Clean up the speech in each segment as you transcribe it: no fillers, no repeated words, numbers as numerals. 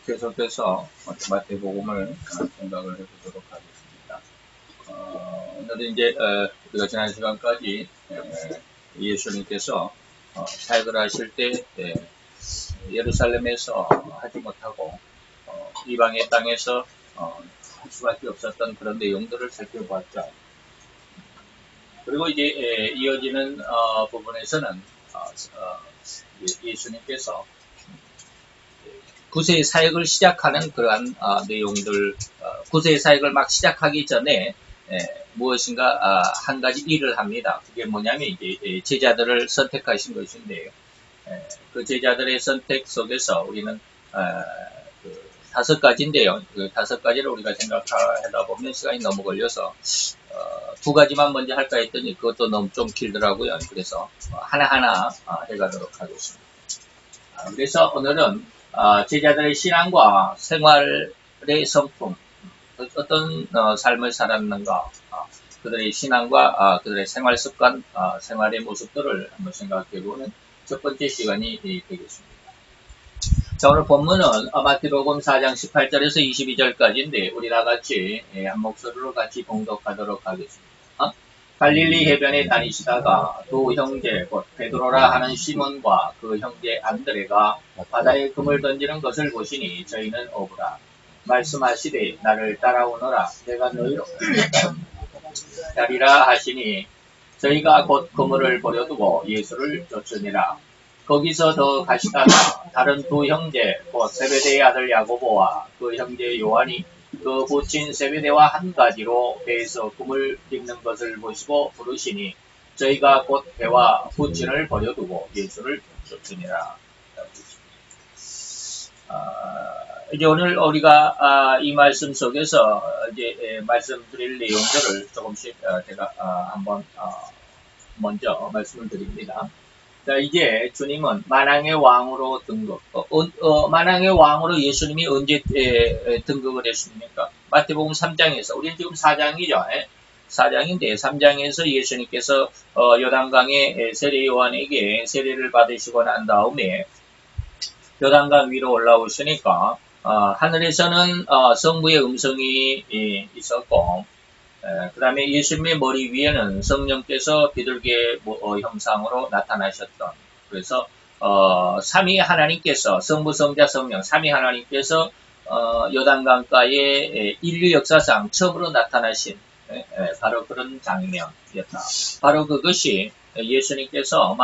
계속해서 마태복음을 생각을 해보도록 하겠습니다. 오늘은 이제 우리가 지난 시간까지 예수님께서 사역을 하실 때 예루살렘에서 하지 못하고 이방의 땅에서 할 수밖에 없었던 그런 내용들을 살펴보았죠. 그리고 이제 이어지는 부분에서는 예수님께서 구세의 사역을 시작하는 그러한 내용들, 구세의 사역을 막 시작하기 전에 무엇인가 한 가지 일을 합니다. 그게 뭐냐면 이제 제자들을 선택하신 것인데요. 그 제자들의 선택 속에서 우리는 그 5가지인데요. 그 5가지를 우리가 생각하다 보면 시간이 너무 걸려서 2가지만 먼저 할까 했더니 그것도 너무 좀 길더라고요. 그래서 하나하나 해가도록 하겠습니다. 그래서 오늘은 제자들의 신앙과 생활의 성품, 어떤 삶을 살았는가, 그들의 신앙과 그들의 생활 습관, 생활의 모습들을 한번 생각해보는 첫 번째 시간이 되겠습니다. 자, 오늘 본문은 마태복음 4장 18절에서 22절까지인데 우리 다 같이 한 목소리로 같이 봉독하도록 하겠습니다. 갈릴리 해변에 다니시다가 두 형제 곧 베드로라 하는 시몬과 그 형제 안드레가 바다에 금을 던지는 것을 보시니 저희는 어부라. 말씀하시되 나를 따라오너라. 내가 너희로 따리라 하시니 저희가 곧 그물을 버려두고 예수를 쫓으니라. 거기서 더 가시다가 다른 두 형제 곧 세베대의 아들 야고보와 그 형제 요한이 그 부친 세베대와 한 가지로 배에서 금을 짚는 것을 보시고 부르시니 저희가 곧 배와 부친을 버려두고 예수를 쫓으니라. 이제 오늘 우리가 이 말씀 속에서 이제 말씀드릴 내용들을 조금씩 제가 한번 먼저 말씀을 드립니다. 자, 이제 주님은 만왕의 왕으로 등극. 만왕의 왕으로 예수님이 언제 등극을 했습니까? 마태복음 3장에서, 우리는 지금 4장이죠. 4장인데 3장에서 예수님께서 요단강의 세례 요한에게 세례를 받으시고 난 다음에 요단강 위로 올라오시니까 하늘에서는 성부의 음성이 있었고, 그 다음에 예수님의 머리 위에는 성령께서 비둘기의 형상으로 나타나셨던, 그래서 삼위 하나님께서, 성부, 성자, 성령, 삼위 하나님께서 요단강가에 인류 역사상 처음으로 나타나신 바로 그런 장면이었다. 바로 그것이 예수님께서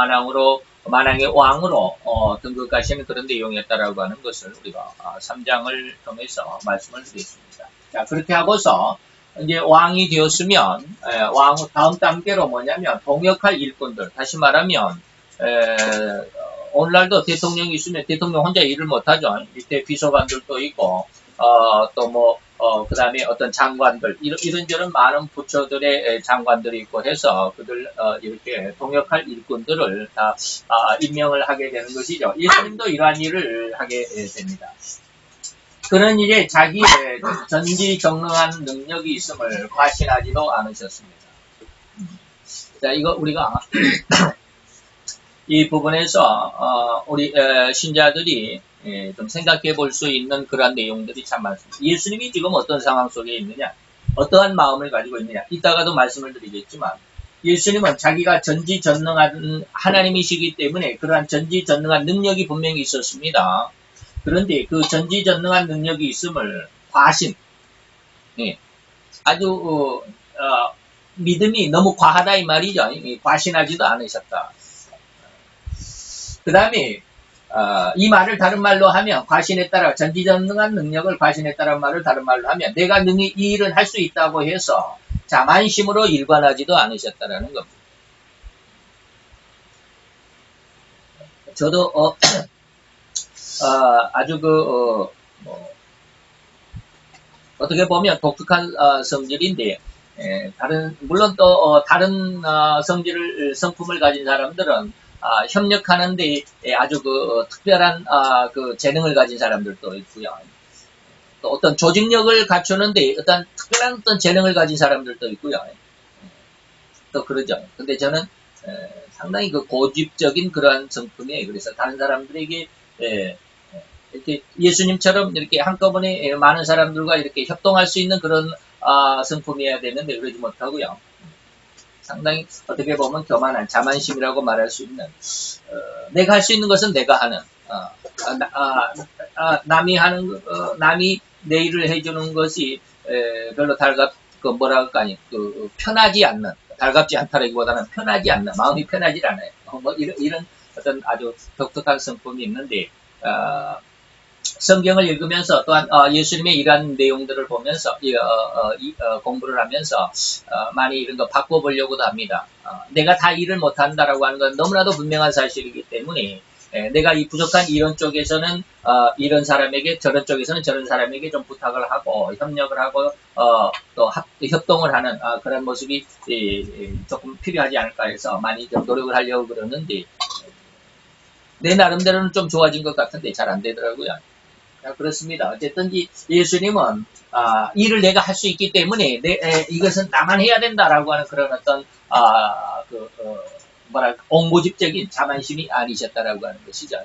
만왕의 왕으로 등극하시는 그런 내용이었다라고 하는 것을 우리가 3장을 통해서 말씀을 드리겠습니다. 자, 그렇게 하고서 이제 왕이 되었으면 왕 다음 단계로 뭐냐면 동역할 일꾼들, 다시 말하면 오늘날도 대통령이 있으면 대통령 혼자 일을 못하죠. 밑에 비서관들도 있고 또 그 다음에 어떤 장관들, 이런저런 많은 부처들의 장관들이 있고 해서 그들 이렇게 동역할 일꾼들을 다 임명을 하게 되는 것이죠. 예수님도 이러한 일을 하게 됩니다. 그는 이제 자기의 전지전능한 능력이 있음을 과신하지도 않으셨습니다. 자, 이거 우리가 이 부분에서 우리 신자들이 좀 생각해 볼 수 있는 그러한 내용들이 참 많습니다. 예수님이 지금 어떤 상황 속에 있느냐, 어떠한 마음을 가지고 있느냐, 이따가도 말씀을 드리겠지만 예수님은 자기가 전지전능한 하나님이시기 때문에 그러한 전지전능한 능력이 분명히 있었습니다. 그런데 그 전지전능한 능력이 있음을 과신, 아주 믿음이 너무 과하다 이 말이죠. 과신하지도 않으셨다. 그 다음에 이 말을 다른 말로 하면, 과신에 따라 전지전능한 능력을 과신했다는 말을 다른 말로 하면 내가 능히 이 일을 할 수 있다고 해서 자만심으로 일관하지도 않으셨다라는 겁니다. 저도 아주 어떻게 보면 독특한 성질인데, 물론 또 다른 성품을 가진 사람들은 협력하는데 아주 특별한 재능을 가진 사람들도 있고요. 또 어떤 조직력을 갖추는데 특별한 재능을 가진 사람들도 있고요. 또 그러죠. 근데 저는 상당히 그 고집적인 그러한 성품이에요. 그래서 다른 사람들에게 이렇게 예수님처럼 이렇게 한꺼번에 많은 사람들과 이렇게 협동할 수 있는 그런 성품이어야 되는데 그러지 못하고요. 상당히 어떻게 보면 교만한 자만심이라고 말할 수 있는 내가 할 수 있는 것은 내가 하는 남이 하는 남이 내 일을 해주는 것이 별로 뭐랄까니 편하지 않는 달갑지 않다라기보다는 편하지 않는 마음이 편하지 않아요. 뭐 이런 어떤 아주 독특한 성품이 있는데 성경을 읽으면서 또한 예수님의 이러한 내용들을 보면서 공부를 하면서 많이 이런 거 바꿔보려고도 합니다. 내가 다 일을 못한다라고 하는 건 너무나도 분명한 사실이기 때문에 내가 이 부족한 이런 쪽에서는 이런 사람에게 저런 쪽에서는 저런 사람에게 좀 부탁을 하고 협력을 하고 또 협동을 하는 그런 모습이 조금 필요하지 않을까 해서 많이 좀 노력을 하려고 그러는데 내 나름대로는 좀 좋아진 것 같은데 잘 안 되더라고요. 그렇습니다. 어쨌든 예수님은 일을 내가 할 수 있기 때문에 이것은 나만 해야 된다라고 하는 그런 어떤 옹고집적인 자만심이 아니셨다라고 하는 것이죠.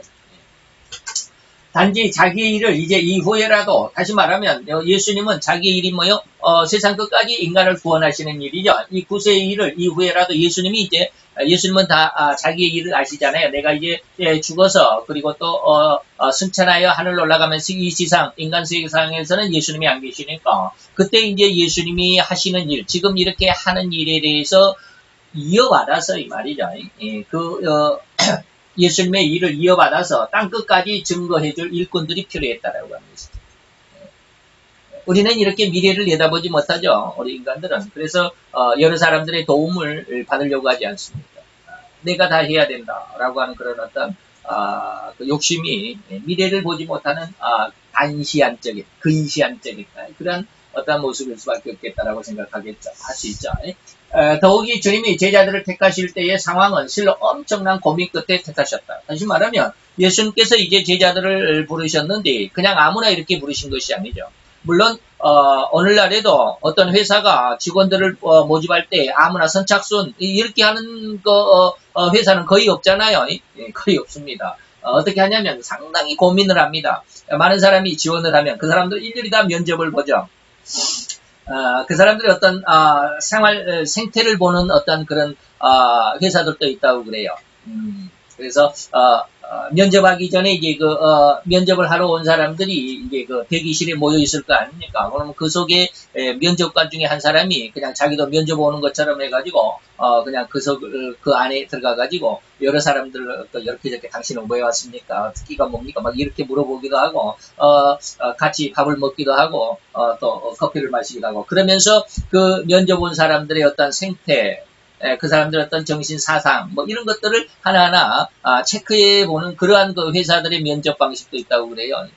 단지 자기의 일을 이제 이후에라도 다시 말하면 예수님은 자기 일이 뭐요? 세상 끝까지 인간을 구원하시는 일이죠. 이 구세의 일을 이후에라도 예수님은 다 자기의 일을 아시잖아요. 내가 이제 죽어서 그리고 또 승천하여 하늘로 올라가면서 이 세상 인간 세상에서는 예수님이 안 계시니까 그때 이제 예수님이 하시는 일, 지금 이렇게 하는 일에 대해서 이어받아서 이 말이죠. 예수님의 일을 이어받아서 땅 끝까지 증거해줄 일꾼들이 필요했다라고 하는 것이죠. 우리는 이렇게 미래를 내다보지 못하죠. 우리 인간들은. 그래서 여러 사람들의 도움을 받으려고 하지 않습니다. 내가 다 해야 된다라고 하는 그런 어떤 그 욕심이 미래를 보지 못하는 근시안적인 그런 어떤 모습일 수밖에 없겠다라고 생각하겠죠. 할 수 있죠. 더욱이 주님이 제자들을 택하실 때의 상황은 실로 엄청난 고민 끝에 택하셨다. 다시 말하면 예수님께서 이제 제자들을 부르셨는데 그냥 아무나 이렇게 부르신 것이 아니죠. 물론 오늘날에도 어떤 회사가 직원들을 모집할 때 아무나 선착순 이렇게 하는 회사는 거의 없잖아요. 거의 없습니다. 어떻게 하냐면 상당히 고민을 합니다. 많은 사람이 지원을 하면 그 사람들 일일이 다 면접을 보죠. 그 사람들이 어떤 생태를 보는 어떤 그런 회사들도 있다고 그래요. 그래서 면접하기 전에 이제 면접을 하러 온 사람들이 이제 대기실에 모여 있을 거 아닙니까? 그러면 그 속에 면접관 중에 한 사람이 그냥 자기도 면접 오는 것처럼 해가지고 그냥 그 안에 들어가가지고 여러 사람들 또 이렇게 저렇게 당신은 왜 왔습니까? 특기가 뭡니까? 막 이렇게 물어보기도 하고 같이 밥을 먹기도 하고 또 커피를 마시기도 하고 그러면서 그 면접 온 사람들의 어떤 생태 그 사람들의 어떤 정신 사상 뭐 이런 것들을 하나하나 체크해 보는 그러한 그 회사들의 면접 방식도 있다고 그래요.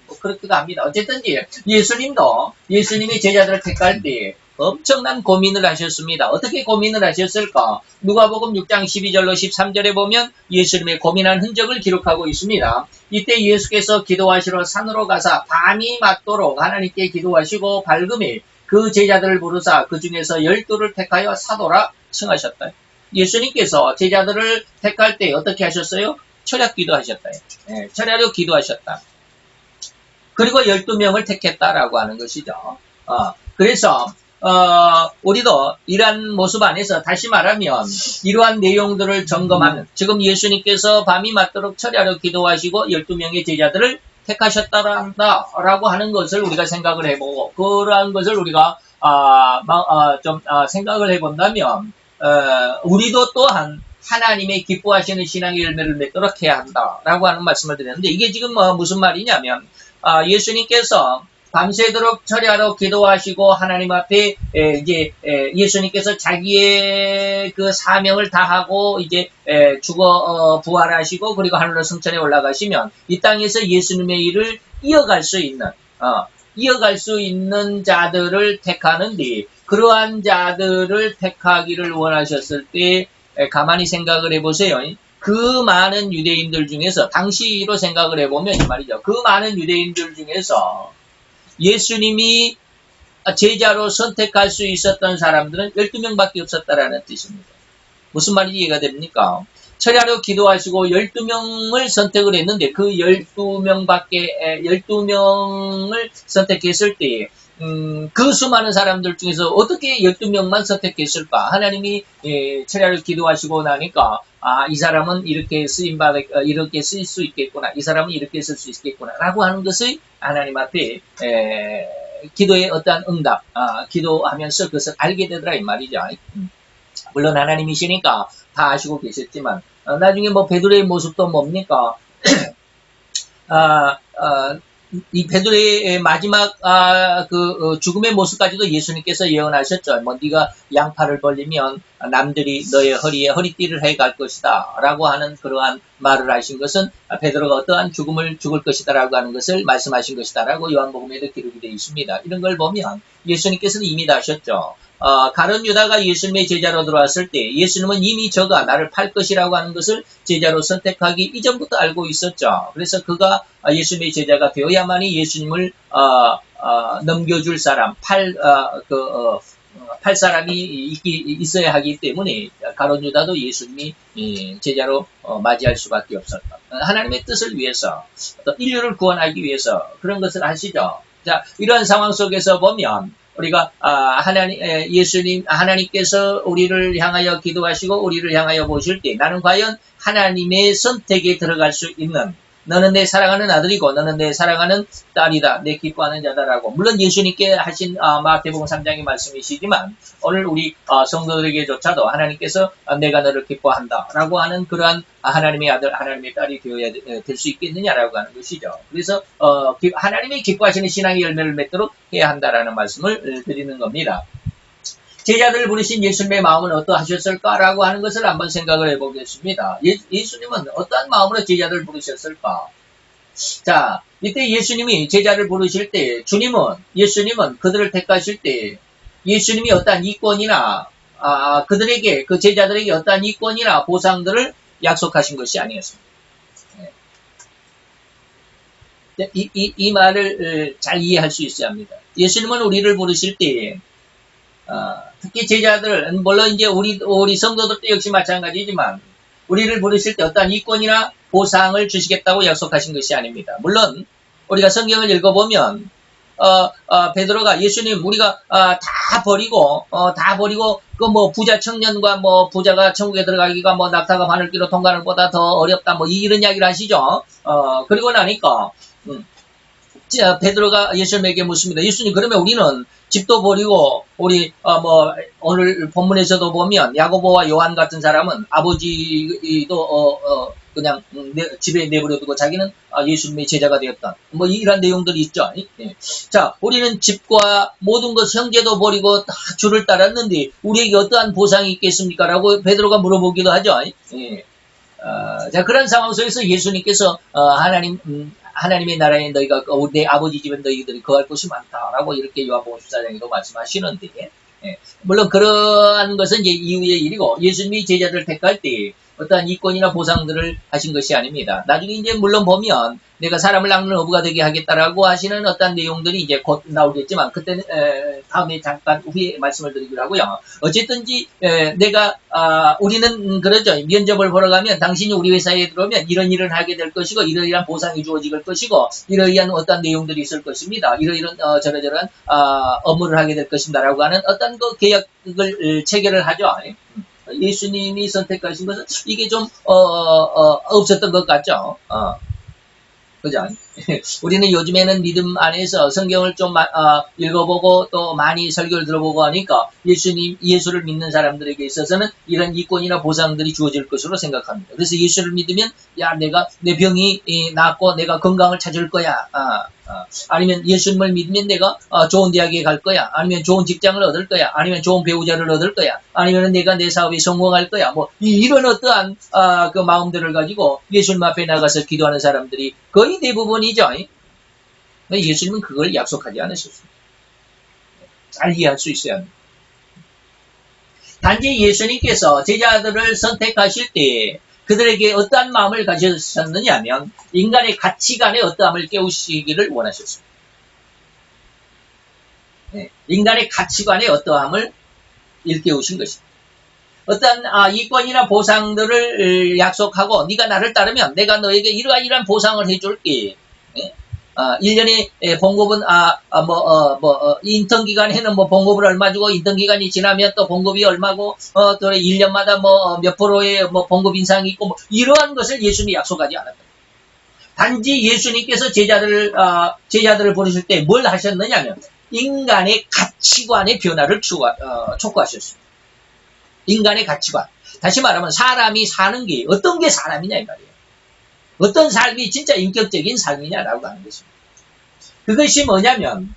뭐 그렇기도 합니다. 어쨌든 예수님이 제자들을 택할 때 엄청난 고민을 하셨습니다. 어떻게 고민을 하셨을까? 누가복음 6장 12절로 13절에 보면 예수님의 고민한 흔적을 기록하고 있습니다. 이때 예수께서 기도하시러 산으로 가사 밤이 맞도록 하나님께 기도하시고 밝음에 그 제자들을 부르사 그 중에서 12를 택하여 사도라 칭하셨다. 예수님께서 제자들을 택할 때 어떻게 하셨어요? 철야 기도하셨다. 철야로 기도하셨다. 그리고 12명을 택했다라고 하는 것이죠. 그래서 우리도 이러한 모습 안에서 다시 말하면 이러한 내용들을 점검하는 지금 예수님께서 밤이 맞도록 철야로 기도하시고 12명의 제자들을 택하셨다라고 하는 것을 우리가 생각을 해보고 그러한 것을 우리가 생각을 해본다면 우리도 또한 하나님의 기뻐하시는 신앙의 열매를 맺도록 해야 한다라고 하는 말씀을 드렸는데 이게 지금 무슨 말이냐면 예수님께서 밤새도록 철야로 기도하시고 하나님 앞에 예수님께서 자기의 그 사명을 다하고 이제 죽어 부활하시고 그리고 하늘로 승천에 올라가시면 이 땅에서 예수님의 일을 이어갈 수 있는 자들을 택하는데 그러한 자들을 택하기를 원하셨을 때 가만히 생각을 해보세요. 그 많은 유대인들 중에서 당시로 생각을 해보면 이 말이죠. 그 많은 유대인들 중에서 예수님이 제자로 선택할 수 있었던 사람들은 12명밖에 없었다라는 뜻입니다. 무슨 말인지 이해가 됩니까? 철야로 기도하시고 12명을 선택을 했는데 그 12명을 선택했을 때 그 수많은 사람들 중에서 어떻게 12명만 선택했을까? 하나님이 철야를 기도하시고 나니까 이 사람은 이렇게 이렇게 쓰일 수 있겠구나. 이 사람은 이렇게 쓸 수 있겠구나. 라고 하는 것을 하나님 앞에 기도의 어떠한 응답, 기도하면서 그것을 알게 되더라 이 말이죠. 물론 하나님이시니까 다 아시고 계셨지만 나중에 뭐 베드로의 모습도 뭡니까? 이 베드로의 마지막 죽음의 모습까지도 예수님께서 예언하셨죠. 뭐 네가 양팔을 벌리면 남들이 너의 허리에 허리띠를 해갈 것이다 라고 하는 그러한 말을 하신 것은 베드로가 어떠한 죽음을 죽을 것이다 라고 하는 것을 말씀하신 것이다 라고 요한복음에도 기록이 되어 있습니다. 이런 걸 보면 예수님께서는 이미 다 하셨죠. 가룟 유다가 예수님의 제자로 들어왔을 때 예수님은 이미 저가 나를 팔 것이라고 하는 것을 제자로 선택하기 이전부터 알고 있었죠. 그래서 그가 예수님의 제자가 되어야만이 예수님을 넘겨줄 사람, 팔 사람이 있어야 하기 때문에 가룟 유다도 예수님이 제자로 맞이할 수밖에 없었다. 하나님의 뜻을 위해서, 또 인류를 구원하기 위해서 그런 것을 하시죠. 자, 이런 상황 속에서 보면 우리가 하나님께서 우리를 향하여 기도하시고 우리를 향하여 보실 때 나는 과연 하나님의 선택에 들어갈 수 있는, 너는 내 사랑하는 아들이고 너는 내 사랑하는 딸이다, 내 기뻐하는 자다라고, 물론 예수님께 하신 마태복음 3장의 말씀이시지만 오늘 우리 성도들에게조차도 하나님께서 내가 너를 기뻐한다 라고 하는 그러한 하나님의 아들, 하나님의 딸이 되어야 될 수 있겠느냐라고 하는 것이죠. 그래서 하나님이 기뻐하시는 신앙의 열매를 맺도록 해야 한다라는 말씀을 드리는 겁니다. 제자들을 부르신 예수님의 마음은 어떠하셨을까라고 하는 것을 한번 생각을 해보겠습니다. 예수님은 어떠한 마음으로 제자들을 부르셨을까? 자, 이때 예수님이 제자를 부르실 때 예수님은 그들을 택하실 때 예수님이 어떠한 이권이나 그들에게, 그 제자들에게 어떠한 이권이나 보상들을 약속하신 것이 아니었습니다. 이 말을 잘 이해할 수 있어야 합니다. 예수님은 우리를 부르실 때 특히 제자들, 물론 이제 우리 성도들도 역시 마찬가지지만 우리를 부르실 때 어떠한 이권이나 보상을 주시겠다고 약속하신 것이 아닙니다. 물론 우리가 성경을 읽어보면 베드로가 예수님 우리가 다 버리고 그 뭐 부자 청년과 뭐 부자가 천국에 들어가기가 뭐 낙타가 바늘기로 통과하는 것보다 더 어렵다 뭐 이런 이야기를 하시죠. 그리고 나니까 베드로가 예수님에게 묻습니다. 예수님, 그러면 우리는 집도 버리고 우리 오늘 본문에서도 보면 야고보와 요한 같은 사람은 아버지도 그냥 집에 내버려두고 자기는 예수님의 제자가 되었다. 뭐 이런 내용들이 있죠. 자, 우리는 집과 모든 것, 형제도 버리고 다 주를 따랐는데 우리에게 어떠한 보상이 있겠습니까? 라고 베드로가 물어보기도 하죠. 자, 그런 상황 속에서 예수님께서 하나님의 나라에 너희가 내 아버지 집에 너희들이 거할 곳이 많다라고 이렇게 요한복음 14장에도 말씀하시는데, 물론 그러한 것은 이제 이후의 일이고 예수님이 제자들을 택할 때 어떠한 이권이나 보상들을 하신 것이 아닙니다. 나중에 이제 물론 보면 내가 사람을 낚는 어부가 되게 하겠다라고 하시는 어떠한 내용들이 이제 곧 나오겠지만 그때는 다음에 잠깐 후에 말씀을 드리기로 하고요. 어쨌든지 우리는 그러죠. 면접을 보러 가면 당신이 우리 회사에 들어오면 이런 일을 하게 될 것이고 이러이러한 보상이 주어질 것이고 이러이러한 어떤 내용들이 있을 것입니다. 이러이러한 저러저러한 업무를 하게 될 것입니다라고 하는 어떤 그 계약을 체결을 하죠. 예수님이 선택하신 것은 이게 좀 없었던 것 같죠. 그죠? 우리는 요즘에는 믿음 안에서 성경을 좀 읽어보고 또 많이 설교를 들어보고 하니까 예수를 믿는 사람들에게 있어서는 이런 이권이나 보상들이 주어질 것으로 생각합니다. 그래서 예수를 믿으면 내 병이 낫고 내가 건강을 찾을 거야. 아니면 예수님을 믿으면 내가 좋은 대학에 갈 거야. 아니면 좋은 직장을 얻을 거야. 아니면 좋은 배우자를 얻을 거야. 아니면 내가 내 사업에 성공할 거야. 뭐 이런 어떠한 그 마음들을 가지고 예수님 앞에 나가서 기도하는 사람들이 거의 대부분이죠. 예수님은 그걸 약속하지 않으셨습니다. 잘 이해할 수 있어야 합니다. 단지 예수님께서 제자들을 선택하실 때 그들에게 어떠한 마음을 가지셨느냐 하면 인간의 가치관의 어떠함을 깨우시기를 원하셨습니다. 인간의 가치관의 어떠함을 일깨우신 것입니다. 어떤 이권이나 보상들을 약속하고 네가 나를 따르면 내가 너에게 이러한 보상을 해줄게. 1년에 봉급은 인턴 기간에는 뭐 봉급을 얼마 주고 인턴 기간이 지나면 또 봉급이 얼마고 또 1년마다 뭐 몇 프로의 뭐 봉급 인상이 있고 뭐 이러한 것을 예수님이 약속하지 않았다. 단지 예수님께서 제자들을 부르실 때 뭘 하셨느냐면 인간의 가치관의 변화를 촉구하셨습니다. 인간의 가치관. 다시 말하면 사람이 사는 게 어떤 게 사람이냐 이 말이에요. 어떤 삶이 진짜 인격적인 삶이냐라고 하는 것입니다. 그것이 뭐냐면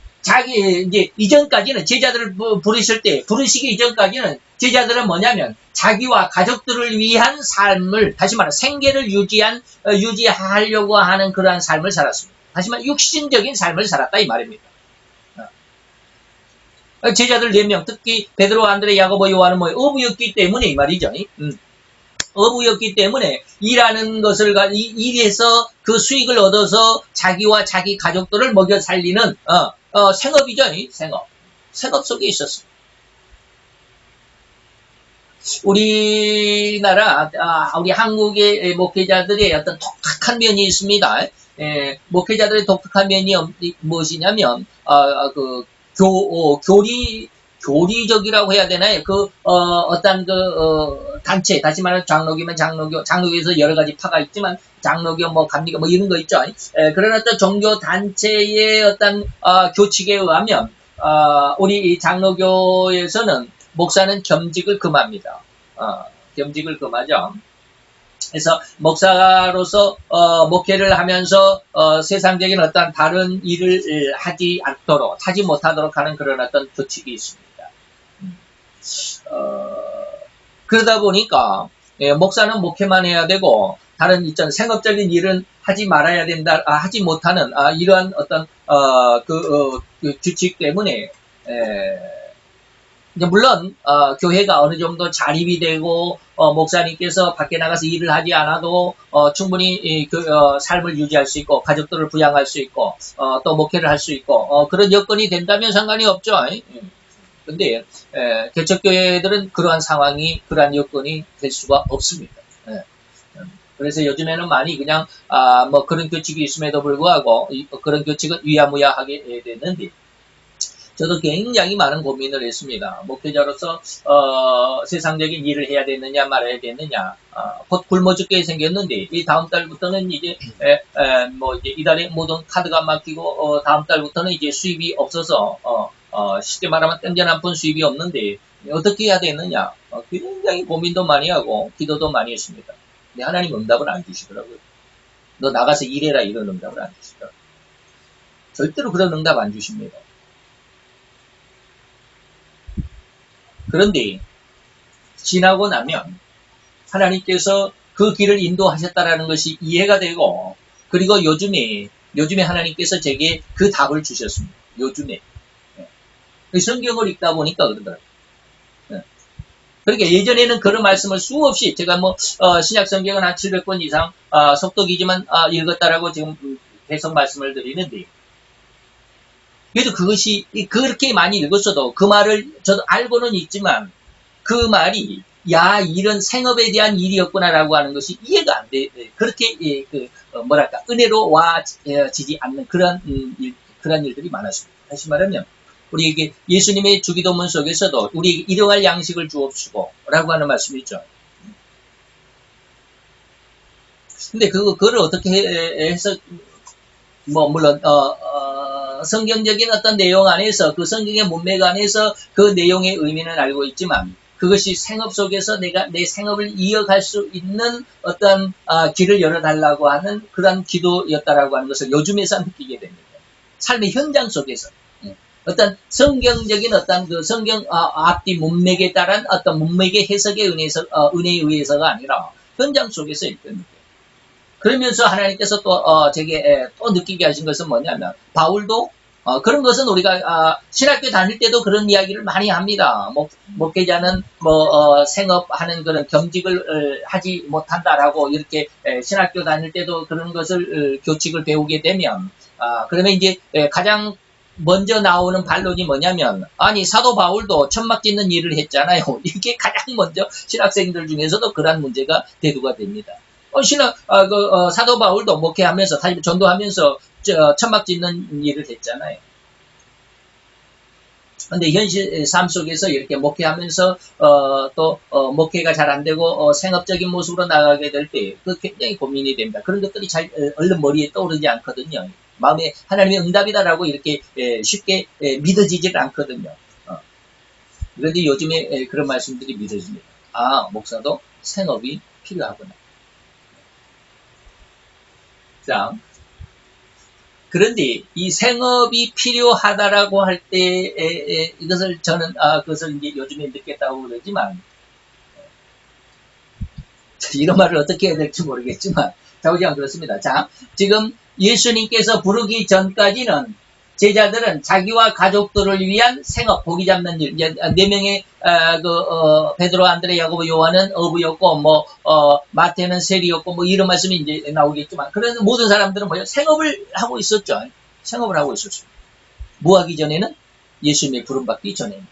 이제 이전까지는 제자들을 부르시기 이전까지는 제자들은 뭐냐면 자기와 가족들을 위한 삶을, 다시 말하면 생계를 유지하려고 하는 그러한 삶을 살았습니다. 다시 말하면 육신적인 삶을 살았다 이 말입니다. 제자들 4명, 특히 베드로, 안드레, 야고보, 요한은 어부였기 때문에 이 말이죠. 어부였기 때문에 일하는 것을 일해서 그 수익을 얻어서 자기와 자기 가족들을 먹여 살리는 생업이죠. 생업 속에 있었습니다. 우리나라 우리 한국의 목회자들의 어떤 독특한 면이 있습니다. 목회자들의 독특한 면이 무엇이냐면 교리적이라고 해야 되나요? 단체, 다시 말하면 장로교면 장로교에서 여러 가지 파가 있지만, 장로교, 감리교, 이런 거 있죠. 그런 어떤 종교 단체의 어떤, 교칙에 의하면, 우리 장로교에서는 목사는 겸직을 금합니다. 겸직을 금하죠. 그래서 목사로서 목회를 하면서 세상적인 어떤 다른 일을 하지 못하도록 하는 그런 어떤 규칙이 있습니다. 그러다 보니까 목사는 목회만 해야 되고 다른 생업적인 일은 하지 말아야 된다, 하지 못하는 이러한 어떤 규칙 때문에 물론 교회가 어느 정도 자립이 되고 목사님께서 밖에 나가서 일을 하지 않아도 충분히 삶을 유지할 수 있고 가족들을 부양할 수 있고 또 목회를 할 수 있고 그런 여건이 된다면 상관이 없죠. 근데 개척교회들은 그러한 여건이 될 수가 없습니다. 그래서 요즘에는 많이 그냥 그런 규칙이 있음에도 불구하고 그런 규칙은 위야무야하게 되는데, 저도 굉장히 많은 고민을 했습니다. 목회자로서 세상적인 일을 해야 되느냐 말아야 되느냐. 곧 굶어 죽게 생겼는데 이 다음 달부터는 이제 이달에 모든 카드가 막히고 다음 달부터는 이제 수입이 없어서 쉽게 말하면 땡전 한 푼 수입이 없는데 어떻게 해야 되느냐. 굉장히 고민도 많이 하고 기도도 많이 했습니다. 근데 하나님 응답을 안 주시더라고요. 너 나가서 일해라 이런 응답을 안 주시더라고요. 절대로 그런 응답 안 주십니다. 그런데 지나고 나면 하나님께서 그 길을 인도하셨다라는 것이 이해가 되고, 그리고 요즘에 하나님께서 제게 그 답을 주셨습니다. 요즘에 성경을 읽다 보니까 그러더라고요. 그러니까 예전에는 그런 말씀을 수없이 제가 신약 성경은 한 700권 이상 속독이지만 읽었다라고 지금 계속 말씀을 드리는데, 그래도 그것이 그렇게 많이 읽었어도 그 말을 저도 알고는 있지만 그 말이 이런 생업에 대한 일이었구나라고 하는 것이 이해가 안 돼. 그렇게 은혜로 와지지 않는 그런 일들이 많았습니다. 다시 말하면 우리에게 예수님의 주기도문 속에서도 우리에게 일용할 양식을 주옵시고 라고 하는 말씀이 있죠. 근데 그거를 어떻게 해서 물론 성경적인 어떤 내용 안에서, 그 성경의 문맥 안에서 그 내용의 의미는 알고 있지만 그것이 생업 속에서 내가 내 생업을 이어갈 수 있는 어떤 길을 열어달라고 하는 그런 기도였다라고 하는 것을 요즘에서 느끼게 됩니다. 삶의 현장 속에서 어떤 성경적인 어떤 그 성경 앞뒤 문맥에 따른 어떤 문맥의 해석에 은혜에 의해서가 아니라 현장 속에서 읽습니다. 그러면서 하나님께서 또 제게 또 느끼게 하신 것은 뭐냐면, 바울도 그런 것은 우리가 신학교 다닐 때도 그런 이야기를 많이 합니다. 목회자는 생업하는 그런 겸직을 하지 못한다라고 이렇게 신학교 다닐 때도 그런 것을 교칙을 배우게 되면 그러면 이제 가장 먼저 나오는 반론이 뭐냐면, 아니, 사도 바울도 천막 짓는 일을 했잖아요. 이게 가장 먼저 신학생들 중에서도 그런 문제가 대두가 됩니다. 사도 바울도 목회하면서, 다시 전도하면서 천막 짓는 일을 했잖아요. 근데 현실 삶 속에서 이렇게 목회하면서 목회가 잘 안 되고 생업적인 모습으로 나가게 될 때 그 굉장히 고민이 됩니다. 그런 것들이 잘 얼른 머리에 떠오르지 않거든요. 마음에 하나님의 응답이다라고 이렇게 쉽게 믿어지질 않거든요. 그런데 요즘에 그런 말씀들이 믿어집니다. 아, 목사도 생업이 필요하구나. 자, 그런데 이 생업이 필요하다라고 할 때 이것을 저는 그것을 이제 요즘에 느꼈다고 그러지만 이런 말을 어떻게 해야 될지 모르겠지만 자우지간 그렇습니다. 자, 지금 예수님께서 부르기 전까지는 제자들은 자기와 가족들을 위한 생업, 고기 잡는 일, 네 명의 베드로, 안드레, 야고보, 요한은 어부였고, 마태는 세리였고, 이런 말씀이 이제 나오겠지만, 그래서 모든 사람들은 생업을 하고 있었죠. 생업을 하고 있었습니다. 뭐 하기 전에는? 예수님의 부름받기 전에는.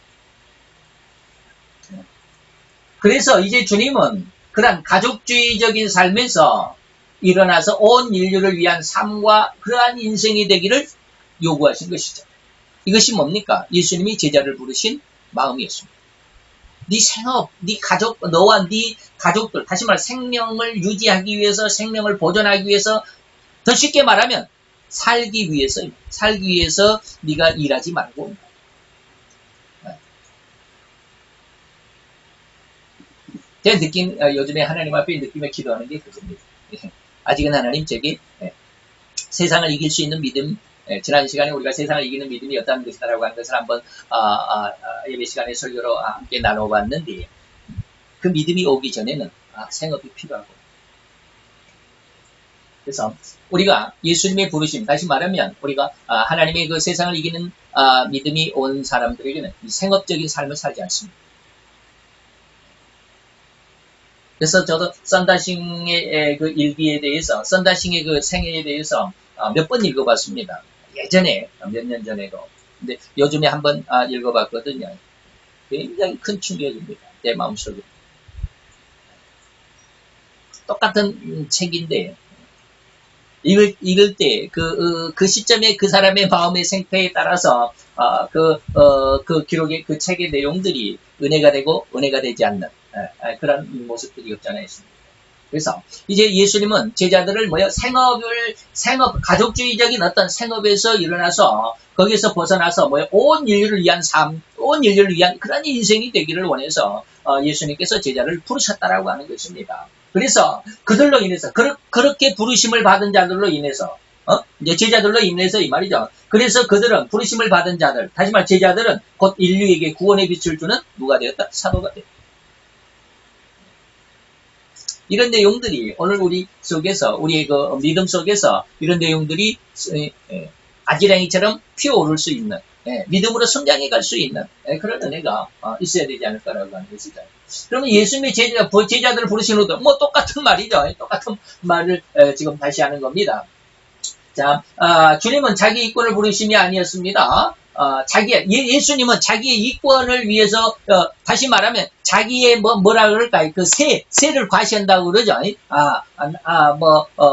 그래서 이제 주님은 그런 가족주의적인 삶에서 일어나서 온 인류를 위한 삶과 그러한 인생이 되기를 요구하신 것이죠. 이것이 뭡니까? 예수님이 제자를 부르신 마음이었습니다. 네 생업, 네 가족, 너와 네 가족들, 다시 말해 생명을 유지하기 위해서, 생명을 보존하기 위해서, 더 쉽게 말하면 살기 위해서 네가 일하지 말고. 제 느낌, 요즘에 하나님 앞에 느낌에 기도하는 게 그겁니다. 아직은 하나님 제게 세상을 이길 수 있는 믿음, 지난 시간에 우리가 세상을 이기는 믿음이 어떤 것이다라고 하는 것을 한번 예배 시간에 설교로 함께 나눠봤는데 그 믿음이 오기 전에는 생업이 필요하고, 그래서 우리가 예수님의 부르심, 다시 말하면 우리가 하나님의 그 세상을 이기는 믿음이 온 사람들에게는 생업적인 삶을 살지 않습니다. 그래서 저도 썬다싱의 그 일기에 대해서, 썬다싱의 그 생애에 대해서 몇 번 읽어봤습니다. 예전에, 몇 년 전에도. 근데 요즘에 한번 읽어봤거든요. 굉장히 큰 충격입니다. 내 마음속에. 똑같은 책인데, 읽을 때, 그 시점에 그 사람의 마음의 생태에 따라서, 그 기록의, 그 책의 내용들이 은혜가 되고, 은혜가 되지 않는, 그런 모습들이 없잖아요. 그래서 이제 예수님은 제자들을 가족주의적인 어떤 생업에서 일어나서 거기서 벗어나서 온 인류를 위한 삶, 온 인류를 위한 그런 인생이 되기를 원해서 예수님께서 제자를 부르셨다라고 하는 것입니다. 그래서 그들로 인해서 그렇게 부르심을 받은 자들로 인해서 이제 제자들로 인해서 이 말이죠. 그래서 그들은 부르심을 받은 자들, 다시 말해 제자들은 곧 인류에게 구원의 빛을 주는 누가 되었다? 사도가 되었다. 이런 내용들이 오늘 우리의 그 믿음 속에서 이런 내용들이 아지랑이처럼 피어오를 수 있는, 믿음으로 성장해 갈 수 있는 그런 은혜가 있어야 되지 않을까라고 하는 것이죠. 그러면 예수님의 제자들을 부르시는 것도 똑같은 말이죠. 똑같은 말을 지금 다시 하는 겁니다. 자, 주님은 자기 이권을 부르심이 아니었습니다. 예수님은 자기의 이권을 위해서, 다시 말하면, 자기의 뭐라 그럴까요? 세를 과시한다고 그러죠.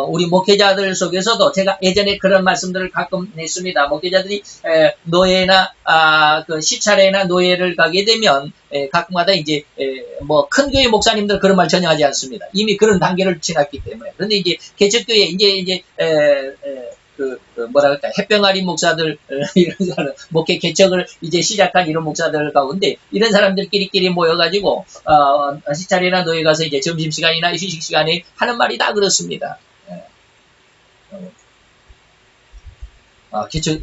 우리 목회자들 속에서도 제가 예전에 그런 말씀들을 가끔 했습니다. 목회자들이, 노예나, 시차례나 노예를 가게 되면, 가끔마다 이제, 큰 교회 목사님들 그런 말 전혀 하지 않습니다. 이미 그런 단계를 지났기 때문에. 그런데 이제, 개척교회, 이제, 햇병아리 목사들, 이런 사람, 목회 개척을 이제 시작한 이런 목사들 가운데, 이런 사람들끼리 모여가지고, 시차례나 노예 가서 이제 점심시간이나 휴식시간에 하는 말이 다 그렇습니다.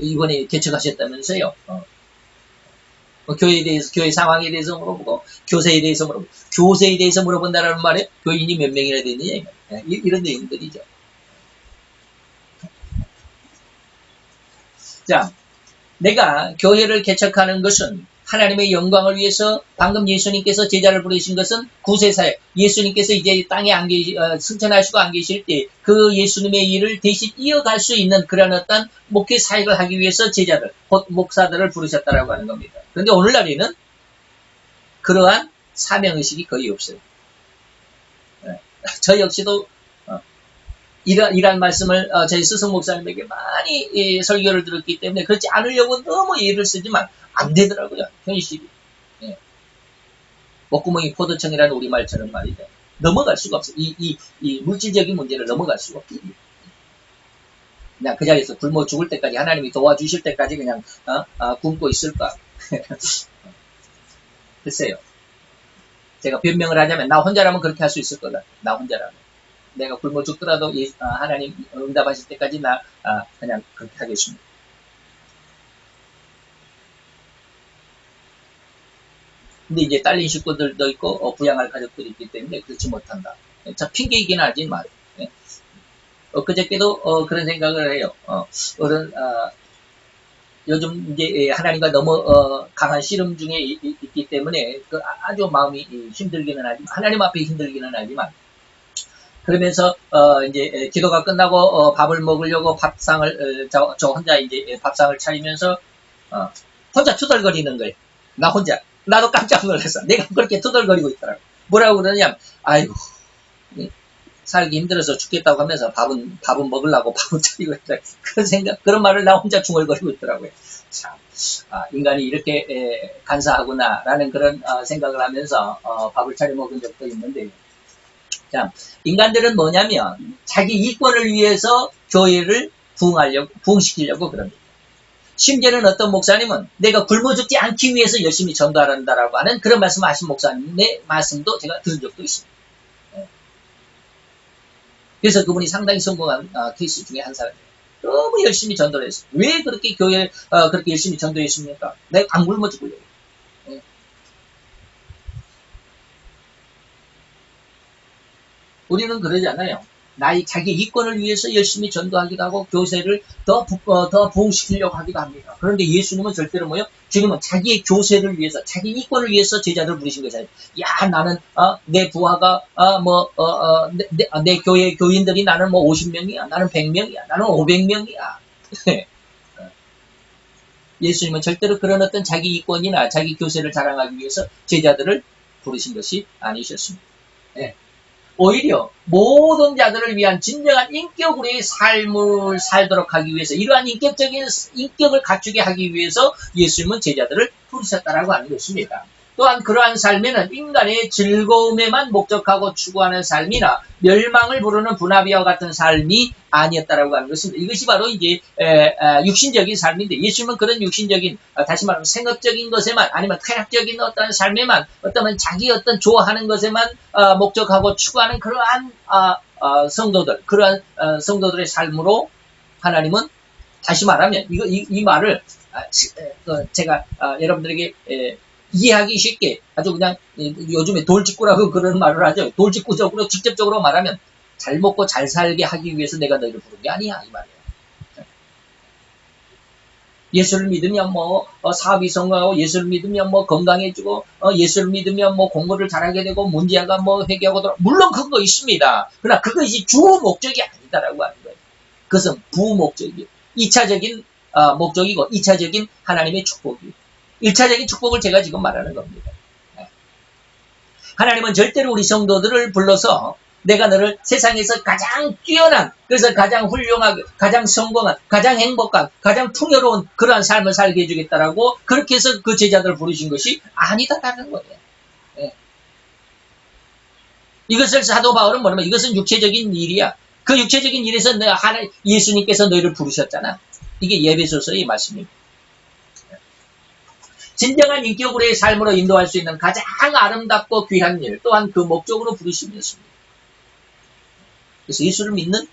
이번에 개척하셨다면서요. 교회에 대해서, 교회 상황에 대해서 물어보고, 교세에 대해서 물어보고, 교세에 대해서 물어본다라는 말에 교인이 몇 명이나 되느냐, 이런 내용들이죠. 자, 내가 교회를 개척하는 것은 하나님의 영광을 위해서 방금 예수님께서 제자를 부르신 것은 구세사역. 예수님께서 이제 땅에 승천하시고 안 계실 때 그 예수님의 일을 대신 이어갈 수 있는 그런 어떤 목회 사역을 하기 위해서 제자들, 곧 목사들을 부르셨다라고 하는 겁니다. 그런데 오늘날에는 그러한 사명의식이 거의 없어요. 저 역시도 이러한 말씀을 저희 스승 목사님에게 많이 설교를 들었기 때문에 그렇지 않으려고 너무 예를 쓰지만 안 되더라고요. 현실이. 예. 목구멍이 포도청이라는 우리말처럼 말이죠. 넘어갈 수가 없어요. 이 물질적인 문제를 넘어갈 수가 없어요. 그냥 그 자리에서 굶어 죽을 때까지 하나님이 도와주실 때까지 그냥 굶고 있을까. 글쎄요. 제가 변명을 하자면 나 혼자라면 그렇게 할 수 있을 거다. 나 혼자라면. 내가 굶어 죽더라도 하나님 응답하실 때까지 나 그냥 그렇게 하겠습니다. 근데 이제 딸린 식구들도 있고 부양할 가족들이 있기 때문에 그렇지 못한다. 자, 핑계이긴 하지만 그저께도 그런 생각을 해요. 요즘 이제 하나님과 너무 강한 씨름 중에 있기 때문에 아주 마음이 힘들기는 하지만 하나님 앞에 힘들기는 하지만 그러면서 이제 기도가 끝나고 밥을 먹으려고 밥상을 저 혼자 이제 밥상을 차리면서 혼자 투덜거리는 거예요. 나 혼자. 나도 깜짝 놀랐어. 내가 그렇게 투덜거리고 있더라고. 뭐라고 그러냐면 아이고 살기 힘들어서 죽겠다고 하면서 밥은 먹으려고 밥을 차리고 있더라고. 그런 말을 나 혼자 중얼거리고 있더라고요. 참 인간이 이렇게 간사하구나라는 그런 생각을 하면서 밥을 차려 먹은 적도 있는데. 자, 인간들은 뭐냐면 자기 이권을 위해서 교회를 부흥시키려고 그럽니다. 심지어는 어떤 목사님은 내가 굶어 죽지 않기 위해서 열심히 전도한다라고 하는 그런 말씀을 하신 목사님의 말씀도 제가 들은 적도 있습니다. 그래서 그분이 상당히 성공한 케이스 중에 한 사람이에요. 너무 열심히 전도를 했어요. 왜 그렇게 교회에 그렇게 열심히 전도했습니까? 내가 안 굶어 죽으려고. 우리는 그러지 않아요. 자기 이권을 위해서 열심히 전도하기도 하고 교세를 더 부흥시키려고 하기도 합니다. 그런데 예수님은 절대로 주님은 자기의 교세를 위해서, 자기 이권을 위해서 제자들을 부르신 거잖아요. 야, 나는 내 부하가 내 교회 교인들이 나는 50명이야, 나는 100명이야, 나는 500명이야. 예수님은 절대로 그런 어떤 자기 이권이나 자기 교세를 자랑하기 위해서 제자들을 부르신 것이 아니셨습니다. 네. 오히려 모든 자들을 위한 진정한 인격으로의 삶을 살도록 하기 위해서 이러한 인격을 갖추게 하기 위해서 예수님은 제자들을 부르셨다라고 하는 것입니다. 또한 그러한 삶에는 인간의 즐거움에만 목적하고 추구하는 삶이나 멸망을 부르는 분하비와 같은 삶이 아니었다라고 하는 것입니다. 이것이 바로 이제 육신적인 삶인데 예수님은 그런 육신적인 다시 말하면 생업적인 것에만 아니면 쾌락적인 어떤 삶에만 어떤 자기 어떤 좋아하는 것에만 목적하고 추구하는 그러한 그러한 성도들의 삶으로 하나님은 다시 말하면 이 말을 제가 여러분들에게 이해하기 쉽게 아주 그냥 요즘에 돌직구라고 그런 말을 하죠. 돌직구적으로 직접적으로 말하면 잘 먹고 잘 살게 하기 위해서 내가 너희를 부른 게 아니야 이 말이에요. 예수를 믿으면 사업이 성공하고 예수를 믿으면 건강해지고 예수를 믿으면 공부를 잘하게 되고 문제가 해결하고 물론 그거 있습니다. 그러나 그것이 주 목적이 아니다라고 하는 거예요. 그것은 부목적이에요. 2차적인 목적이고 2차적인 하나님의 축복이에요. 1차적인 축복을 제가 지금 말하는 겁니다. 하나님은 절대로 우리 성도들을 불러서 내가 너를 세상에서 가장 뛰어난, 그래서 가장 훌륭하게, 가장 성공한, 가장 행복한, 가장 풍요로운 그러한 삶을 살게 해주겠다라고 그렇게 해서 그 제자들을 부르신 것이 아니다라는 거예요. 이것을 사도 바울은 뭐냐면 이것은 육체적인 일이야. 그 육체적인 일에서 예수님께서 너희를 부르셨잖아. 이게 예배소서의 말씀입니다. 진정한 인격으로의 삶으로 인도할 수 있는 가장 아름답고 귀한 일 또한 그 목적으로 부르심이었습니다. 그래서 예수를 믿는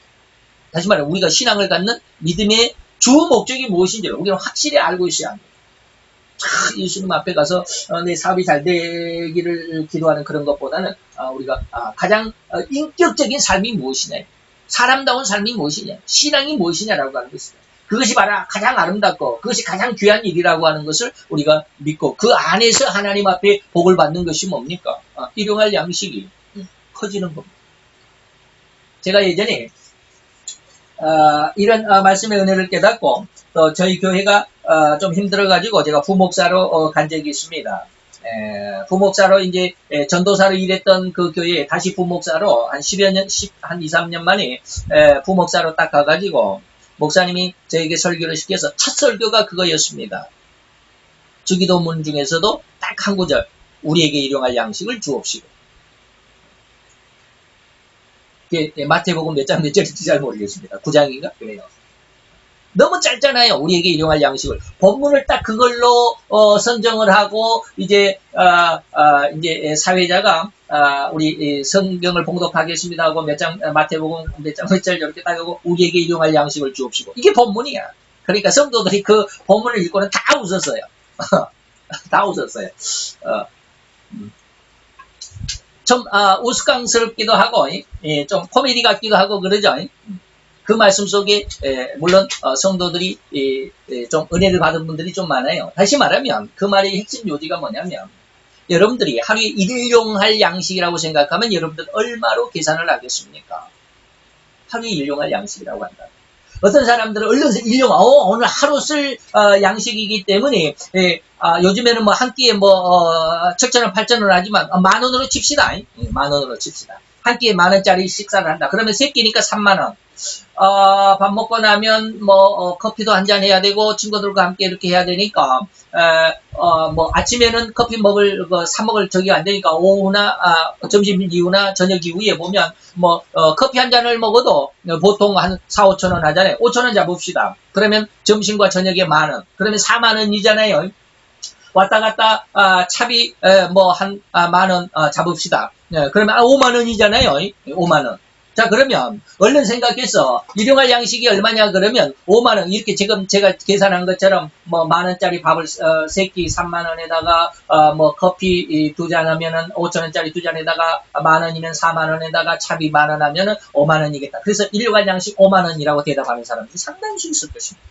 다시 말해 우리가 신앙을 갖는 믿음의 주 목적이 무엇인지를 우리는 확실히 알고 있어야 합니다. 예수님 앞에 가서 내 사업이 잘 되기를 기도하는 그런 것보다는 우리가 가장 인격적인 삶이 무엇이냐 사람다운 삶이 무엇이냐 신앙이 무엇이냐라고 하는 것입니다. 그것이 바로 가장 아름답고 그것이 가장 귀한 일이라고 하는 것을 우리가 믿고 그 안에서 하나님 앞에 복을 받는 것이 뭡니까? 일용할 양식이 커지는 겁니다. 제가 예전에 이런 말씀의 은혜를 깨닫고 또 저희 교회가 좀 힘들어가지고 제가 부목사로 간 적이 있습니다. 부목사로 이제 전도사로 일했던 그 교회에 다시 부목사로 한 10여 년, 한 2, 3년 만에 부목사로 딱 가가지고 목사님이 저에게 설교를 시켜서 첫 설교가 그거였습니다. 주기도문 중에서도 딱 한 구절, 우리에게 일용할 양식을 주옵시고. 마태복음 몇 장 몇 절인지 잘 모르겠습니다. 9장인가? 그래요. 너무 짧잖아요. 우리에게 일용할 양식을. 본문을 딱 그걸로 선정을 하고 이제 사회자가 우리 성경을 봉독하겠습니다 하고 몇 장 마태복음 몇 장 몇 절 이렇게 딱 하고 우리에게 일용할 양식을 주옵시고. 이게 본문이야. 그러니까 성도들이 그 본문을 읽고는 다 웃었어요. 다 웃었어요. 좀 우스꽝스럽기도 하고 좀 코미디 같기도 하고 그러죠. 그 말씀 속에 물론 성도들이 좀 은혜를 받은 분들이 좀 많아요. 다시 말하면 그 말의 핵심 요지가 뭐냐면 여러분들이 하루에 일용할 양식이라고 생각하면 여러분들 얼마로 계산을 하겠습니까? 하루에 일용할 양식이라고 한다. 어떤 사람들은 얼른 오늘 하루 쓸 양식이기 때문에 요즘에는 뭐 한 끼에 뭐 7,000원, 8,000원 하지만 10,000원으로 칩시다. 10,000원으로 칩시다. 한 끼에 10,000원짜리 식사를 한다. 그러면 세 끼니까 30,000원. 밥 먹고 나면 커피도 한잔 해야 되고 친구들과 함께 이렇게 해야 되니까 아침에는 커피 사 먹을 적이 안 되니까 오후나 점심 이후나 저녁 이후에 보면 커피 한 잔을 먹어도 보통 한 4,000~5,000원 하잖아요. 5,000원 잡읍시다. 그러면 점심과 저녁에 10,000원. 그러면 40,000원이잖아요. 왔다 갔다 차비 한 10,000원 잡읍시다. 그러면 50,000원이잖아요. 50,000원. 자, 그러면 얼른 생각해서 일용할 양식이 얼마냐 그러면 50,000원 이렇게 지금 제가 계산한 것처럼 10,000원짜리 밥을 세 끼 30,000원에다가 커피 2잔 하면은 5,000원짜리 2잔에다가 10,000원이면 40,000원에다가 차비 10,000원 하면은 50,000원이겠다. 그래서 일용할 양식 50,000원이라고 대답하는 사람들이 상당히 있을 것입니다.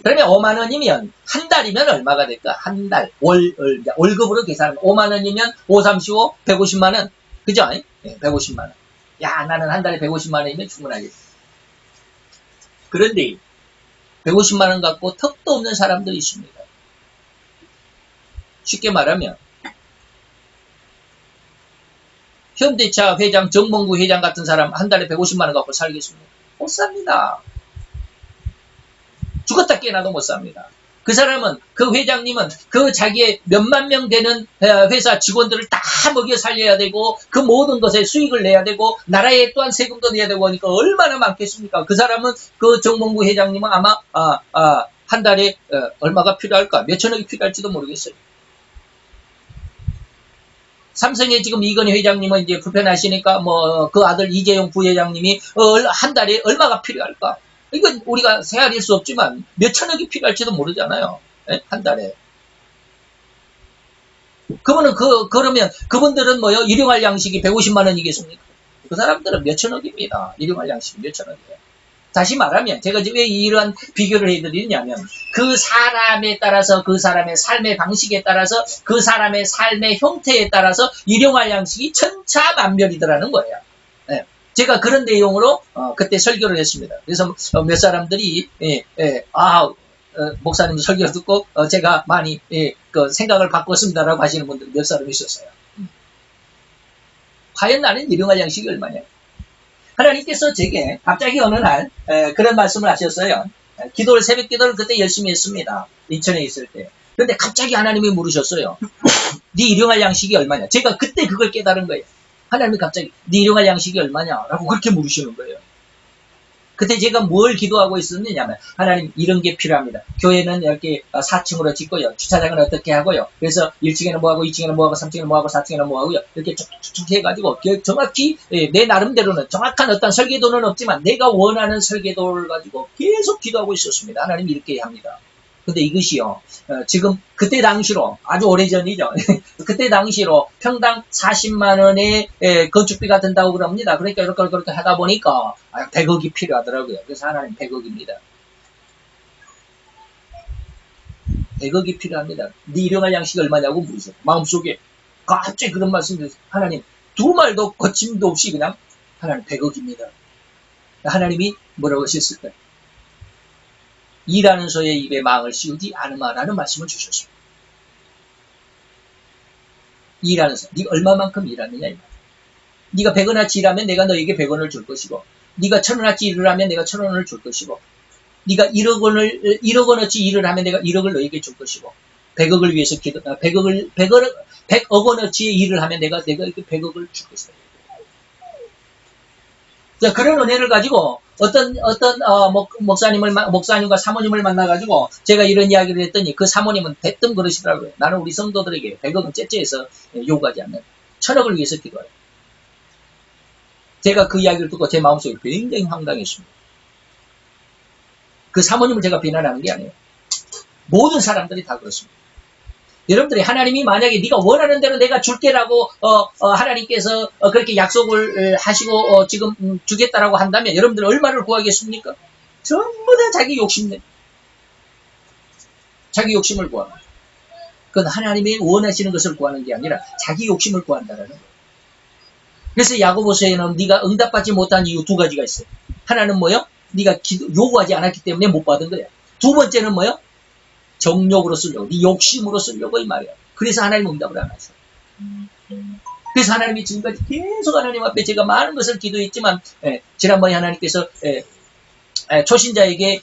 그러면 50,000원이면 한 달이면 얼마가 될까? 한 달 월급으로 계산하면 50,000원이면 5, 3, 15, 150만 원. 그죠? 150만 원. 야, 나는 한 달에 150만 원이면 충분하겠어. 그런데 150만 원 갖고 턱도 없는 사람들이 있습니다. 쉽게 말하면 현대차 회장, 정몽구 회장 같은 사람 한 달에 150만 원 갖고 살겠습니다. 못 삽니다. 죽었다 깨어나도 못 삽니다. 그 사람은, 그 회장님은 그 자기의 몇만 명 되는 회사 직원들을 다 먹여 살려야 되고 그 모든 것에 수익을 내야 되고 나라에 또한 세금도 내야 되고 하니까 얼마나 많겠습니까? 그 사람은 그 정몽구 회장님은 아마 한 달에 얼마가 필요할까? 몇천억이 필요할지도 모르겠어요. 삼성의 지금 이건희 회장님은 이제 불편하시니까 그 아들 이재용 부회장님이 한 달에 얼마가 필요할까? 이건 우리가 헤아릴 수 없지만 몇천억이 필요할지도 모르잖아요. 한 달에. 그러면 그분들은 일용할 양식이 150만 원이겠습니까? 그 사람들은 몇천억입니다. 일용할 양식이 몇천억이에요. 다시 말하면 제가 왜 이러한 비교를 해드리냐면 그 사람에 따라서 그 사람의 삶의 방식에 따라서 그 사람의 삶의 형태에 따라서 일용할 양식이 천차만별이더라는 거예요. 제가 그런 내용으로 그때 설교를 했습니다. 그래서 몇 사람들이 목사님 설교 듣고 제가 많이 그 생각을 바꿨습니다라고 하시는 분들 몇 사람 있었어요. 과연 나는 일용할 양식이 얼마냐? 하나님께서 제게 갑자기 어느 날 그런 말씀을 하셨어요. 새벽 기도를 그때 열심히 했습니다. 인천에 있을 때. 그런데 갑자기 하나님이 물으셨어요. 네 일용할 양식이 얼마냐? 제가 그때 그걸 깨달은 거예요. 하나님이 갑자기 네 일용할 양식이 얼마냐라고 그렇게 물으시는 거예요. 그때 제가 뭘 기도하고 있었느냐면 하나님 이런 게 필요합니다. 교회는 이렇게 4층으로 짓고요. 주차장은 어떻게 하고요. 그래서 1층에는 뭐하고 2층에는 뭐하고 3층에는 뭐하고 4층에는 뭐하고요. 이렇게 쭉쭉쭉 해가지고 정확히 내 나름대로는 정확한 어떤 설계도는 없지만 내가 원하는 설계도를 가지고 계속 기도하고 있었습니다. 하나님 이렇게 합니다. 근데 이것이요, 지금 그때 당시로 아주 오래전이죠. 그때 당시로 평당 40만 원의 건축비가 든다고 그럽니다. 그러니까 이렇게 하다 보니까 100억이 필요하더라고요. 그래서 하나님 100억입니다. 100억이 필요합니다. 네 일용할 양식이 얼마냐고 물으세요. 마음속에 갑자기 그런 말씀 드렸어요. 하나님 두 말도 거침도 없이 그냥 하나님 100억입니다. 하나님이 뭐라고 하셨을까요? 일하는 소의 입에 망을 씌우지 않으마라는 말씀을 주셨습니다. 일하는 소, 네가 얼마만큼 일하느냐 이 말. 네가 100원어치 일하면 내가 너에게 100원을 줄 것이고, 네가 1000원어치 일을 하면 내가 1000원을 줄 것이고, 네가 1억 원어치 일을 하면 내가 1억을 너에게 줄 것이고, 100억을 위해서 100억 원어치의 일을 하면 내가 이렇게 100억을 줄 것이다. 자, 그런 은혜를 가지고 어떤 목사님과 사모님을 만나가지고 제가 이런 이야기를 했더니 그 사모님은 대뜸 그러시더라고요. 나는 우리 성도들에게 100억은 째째해서 요구하지 않는다. 1000억을 위해서 기도해. 제가 그 이야기를 듣고 제 마음속에 굉장히 황당했습니다. 그 사모님을 제가 비난하는 게 아니에요. 모든 사람들이 다 그렇습니다. 여러분들이 하나님이 만약에 네가 원하는 대로 내가 줄게라고 하나님께서 그렇게 약속을 하시고 지금 주겠다라고 한다면 여러분들 얼마를 구하겠습니까? 전부 다 자기 욕심내. 자기 욕심을 구합니다. 그건 하나님이 원하시는 것을 구하는 게 아니라 자기 욕심을 구한다는 거예요. 그래서 야고보서에는 네가 응답받지 못한 이유 두 가지가 있어요. 하나는 뭐요? 네가 요구하지 않았기 때문에 못 받은 거야. 두 번째는 뭐요? 정욕으로 쓰려고, 네 욕심으로 쓰려고 이 말이야. 그래서 하나님 응답을 안 하셔. 그래서 하나님이 지금까지 계속 하나님 앞에 제가 많은 것을 기도했지만 지난번에 하나님께서 초신자에게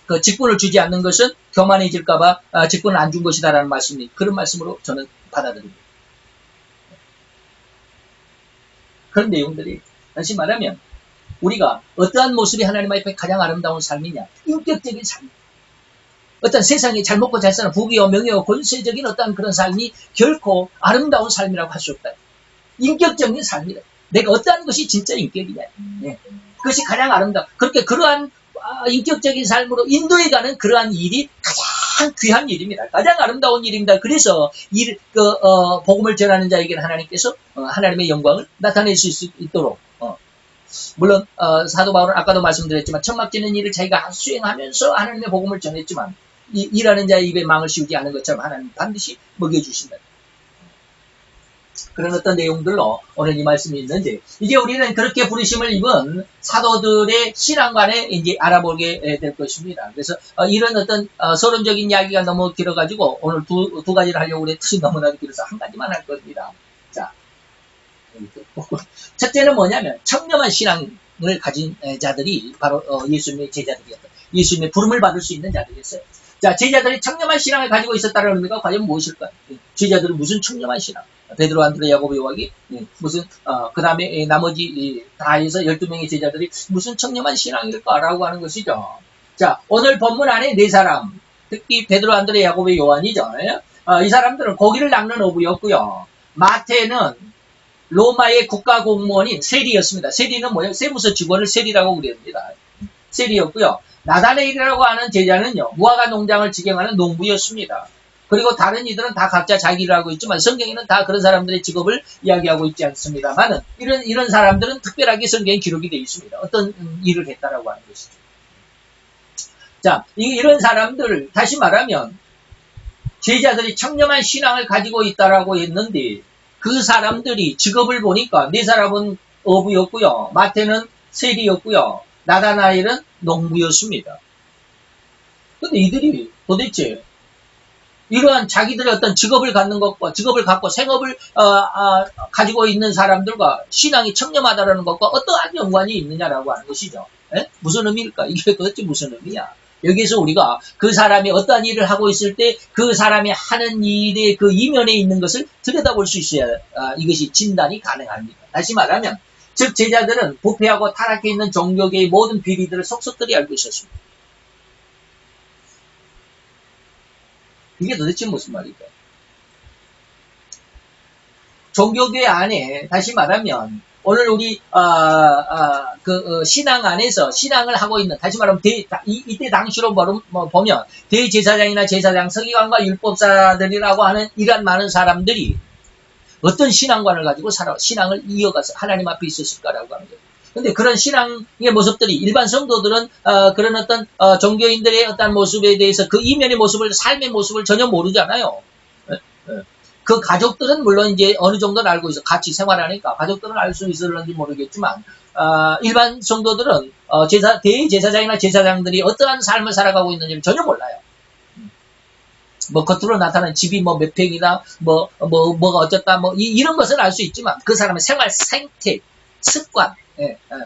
그 직분을 주지 않는 것은 교만해질까봐 직분을 안 준 것이다라는 말씀이 그런 말씀으로 저는 받아들입니다. 그런 내용들이 다시 말하면 우리가 어떠한 모습이 하나님 앞에 가장 아름다운 삶이냐? 인격적인 삶. 어떤 세상에 잘 먹고 잘 사는 부귀와 명예와 권세적인 어떤 그런 삶이 결코 아름다운 삶이라고 할 수 없다. 인격적인 삶이다. 내가 어떠한 것이 진짜 인격이냐. 네. 그것이 가장 아름다워. 그렇게 그러한 인격적인 삶으로 인도해가는 그러한 일이 가장 귀한 일입니다. 가장 아름다운 일입니다. 그래서 복음을 전하는 자에게는 하나님께서 하나님의 영광을 나타낼 수 있도록 물론 사도 바울은 아까도 말씀드렸지만 천막 짓는 일을 자기가 수행하면서 하나님의 복음을 전했지만 일하는 자의 입에 망을 씌우지 않은 것처럼 하나님 반드시 먹여주신다. 그런 어떤 내용들로 오늘 이 말씀이 있는데 이제 우리는 그렇게 부르심을 입은 사도들의 신앙관에 이제 알아보게 될 것입니다. 그래서 이런 어떤 서론적인 이야기가 너무 길어가지고 오늘 두 가지를 하려고 그랬더니 너무나도 길어서 한 가지만 할 겁니다. 자, 첫째는 뭐냐면 청렴한 신앙을 가진 자들이 바로 예수님의 제자들이었다. 예수님의 부름을 받을 수 있는 자들이었어요. 자, 제자들이 청렴한 신앙을 가지고 있었다는 의미가 과연 무엇일까요? 제자들은 무슨 청렴한 신앙? 베드로, 안드레, 야고보, 요한이 무슨 그 다음에 나머지 다 해서 12명의 제자들이 무슨 청렴한 신앙일까라고 하는 것이죠. 자, 오늘 본문 안에 네 사람, 특히 베드로, 안드레, 야고보, 요한이죠. 이 사람들은 고기를 낚는 어부였고요. 마태는 로마의 국가 공무원인 세리였습니다. 세리는 뭐예요? 세무서 직원을 세리라고 그랬습니다. 세리였고요. 나다네일이라고 하는 제자는요, 무화과 농장을 직영하는 농부였습니다. 그리고 다른 이들은 다 각자 자기 일을 하고 있지만 성경에는 다 그런 사람들의 직업을 이야기하고 있지 않습니다만은 이런 사람들은 특별하게 성경에 기록이 되어 있습니다. 어떤 일을 했다라고 하는 것이죠. 자, 이런 사람들 다시 말하면 제자들이 청렴한 신앙을 가지고 있다라고 했는데 그 사람들이 직업을 보니까 네 사람은 어부였고요. 마태는 세리였고요. 나다나엘은 농부였습니다. 근데 이들이 도대체 이러한 자기들의 어떤 직업을 갖는 것과 직업을 갖고 생업을 가지고 있는 사람들과 신앙이 청렴하다는 것과 어떠한 연관이 있느냐라고 하는 것이죠. 에? 무슨 의미일까? 이게 도대체 무슨 의미야? 여기서 우리가 그 사람이 어떠한 일을 하고 있을 때 그 사람이 하는 일의 그 이면에 있는 것을 들여다볼 수 있어야 이것이 진단이 가능합니다. 다시 말하면 즉 제자들은 부패하고 타락해 있는 종교계의 모든 비리들을 속속들이 알고 있었습니다. 이게 도대체 무슨 말일까요? 종교계 안에 다시 말하면 오늘 우리 신앙 안에서 신앙을 하고 있는, 다시 말하면 이때 당시로 보면 대제사장이나 제사장, 서기관과 율법사들이라고 하는 이런 많은 사람들이 어떤 신앙관을 가지고 신앙을 이어가서 하나님 앞에 있었을까라고 하는 거예요. 근데 그런 신앙의 모습들이 일반 성도들은 그런 어떤 종교인들의 어떤 모습에 대해서 그 이면의 모습을, 삶의 모습을 전혀 모르잖아요. 그 가족들은 물론 이제 어느 정도는 알고 있어, 같이 생활하니까 가족들은 알 수 있을런지 모르겠지만 일반 성도들은 대제사장이나 제사장들이 어떠한 삶을 살아가고 있는지를 전혀 몰라요. 뭐 겉으로 나타나는 집이 뭐 몇 평이다, 뭐가 어쨌다, 이런 것을 알 수 있지만 그 사람의 생활 생태, 습관,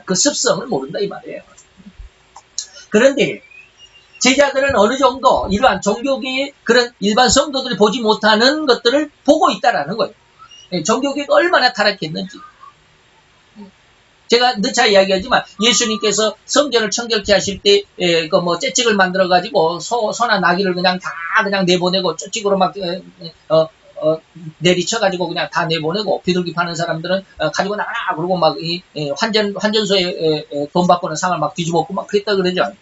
그 습성을 모른다 이 말이에요. 그런데 제자들은 어느 정도 이러한 종교계의 그런 일반 성도들이 보지 못하는 것들을 보고 있다라는 거예요. 종교계가 얼마나 타락했는지. 제가 누차 이야기하지만 예수님께서 성전을 청결케 하실 때 째찍을 만들어 가지고 소나 나귀를 그냥 내보내고 째찍으로 막 내리쳐 가지고 그냥 다 내보내고, 비둘기 파는 사람들은 가지고 나가라 그러고 막 환전소에 돈 받고는 상을 막 뒤집어엎고 막 그랬다 그러죠.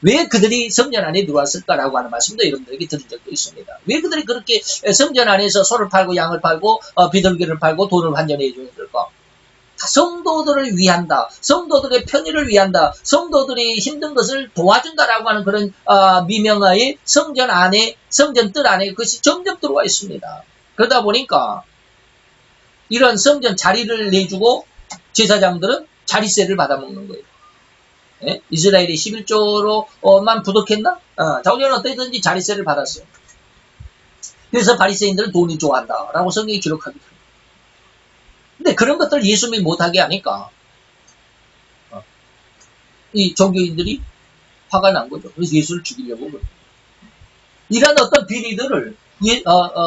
왜 그들이 성전 안에 들어왔을까라고 하는 말씀도 여러분들에게 드린 적도 있습니다. 왜 그들이 그렇게 성전 안에서 소를 팔고 양을 팔고 비둘기를 팔고 돈을 환전해 줘야 될까? 성도들을 위한다, 성도들의 편의를 위한다, 성도들이 힘든 것을 도와준다라고 하는 그런 미명하에 성전 안에, 성전 뜰 안에 그것이 점점 들어와 있습니다. 그러다 보니까 이런 성전 자리를 내주고 제사장들은 자리세를 받아먹는 거예요. 이스라엘이 11조로만 부족했나? 자우리는 어떻게든지 자리세를 받았어요. 그래서 바리새인들은 돈이 좋아한다라고 성경이 기록하기 때문에. 근데 그런 것들을 예수님이 못하게 하니까 이 종교인들이 화가 난 거죠. 그래서 예수를 죽이려고 그래요. 이런 어떤 비리들을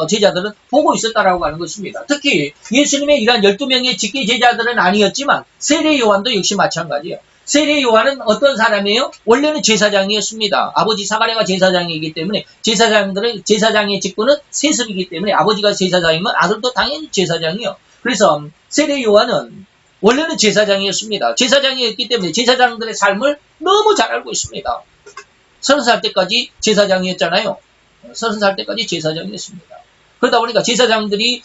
제자들은 보고 있었다라고 하는 것입니다. 특히 예수님의 이러한 12명의 직계 제자들은 아니었지만 세례 요한도 역시 마찬가지예요. 세례 요한은 어떤 사람이에요? 원래는 제사장이었습니다. 아버지 사가랴가 제사장이기 때문에 제사장의 직분은 세습이기 때문에 아버지가 제사장이면 아들도 당연히 제사장이요. 그래서 세례 요한은 원래는 제사장이었습니다. 제사장이었기 때문에 제사장들의 삶을 너무 잘 알고 있습니다. 30살 때까지 제사장이었잖아요. 30살 때까지 제사장이었습니다. 그러다 보니까 제사장들이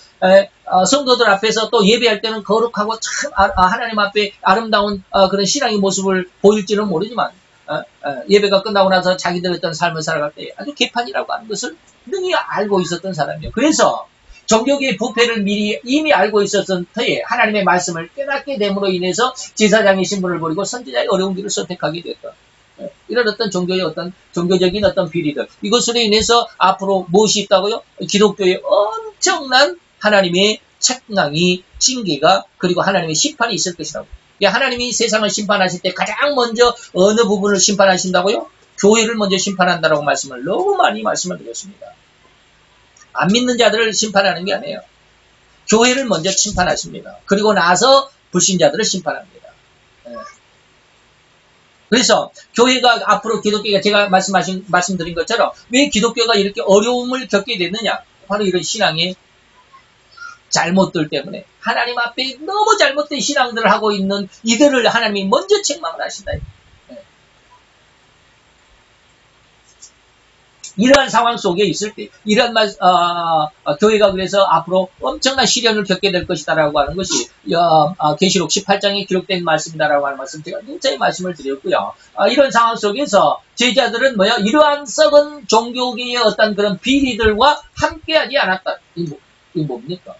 성도들 앞에서 또 예배할 때는 거룩하고 참 하나님 앞에 아름다운 그런 신앙의 모습을 보일지는 모르지만 예배가 끝나고 나서 자기들 어떤 삶을 살아갈 때 아주 개판이라고 하는 것을 능히 알고 있었던 사람이에요. 그래서 종교계의 부패를 미리 이미 알고 있었던 터에 하나님의 말씀을 깨닫게 됨으로 인해서 제사장의 신분을 버리고 선지자의 어려운 길을 선택하게 되었다. 이런 어떤 종교적인 어떤 비리들, 이것으로 인해서 앞으로 무엇이 있다고요? 기독교에 엄청난 하나님의 책망이, 징계가, 그리고 하나님의 심판이 있을 것이라고. 하나님이 세상을 심판하실 때 가장 먼저 어느 부분을 심판하신다고요? 교회를 먼저 심판한다라고 말씀을 너무 많이 말씀을 드렸습니다. 안 믿는 자들을 심판하는 게 아니에요. 교회를 먼저 심판하십니다. 그리고 나서 불신자들을 심판합니다. 그래서 교회가 앞으로 기독교가 제가 말씀드린 것처럼 왜 기독교가 이렇게 어려움을 겪게 됐느냐? 바로 이런 신앙의 잘못들 때문에 하나님 앞에 너무 잘못된 신앙들을 하고 있는 이들을 하나님이 먼저 책망을 하신다. 이러한 상황 속에 있을 때, 교회가 그래서 앞으로 엄청난 시련을 겪게 될 것이다라고 하는 것이, 계시록 18장에 기록된 말씀이다라고 하는 말씀, 제가 굉장히 말씀을 드렸고요. 이런 상황 속에서 제자들은 이러한 썩은 종교계의 어떤 그런 비리들과 함께하지 않았다. 이게 뭡니까?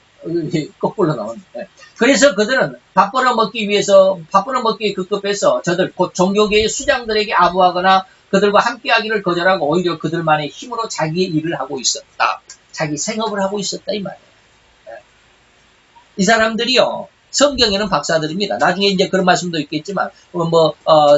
거꾸로 나오는데. 그래서 그들은 밥 벌어먹기 급급해서 저들, 곧 종교계의 수장들에게 아부하거나 그들과 함께하기를 거절하고 오히려 그들만의 힘으로 자기의 일을 하고 있었다. 자기 생업을 하고 있었다 이 말이에요. 이 사람들이요, 성경에는 박사들입니다. 나중에 이제 그런 말씀도 있겠지만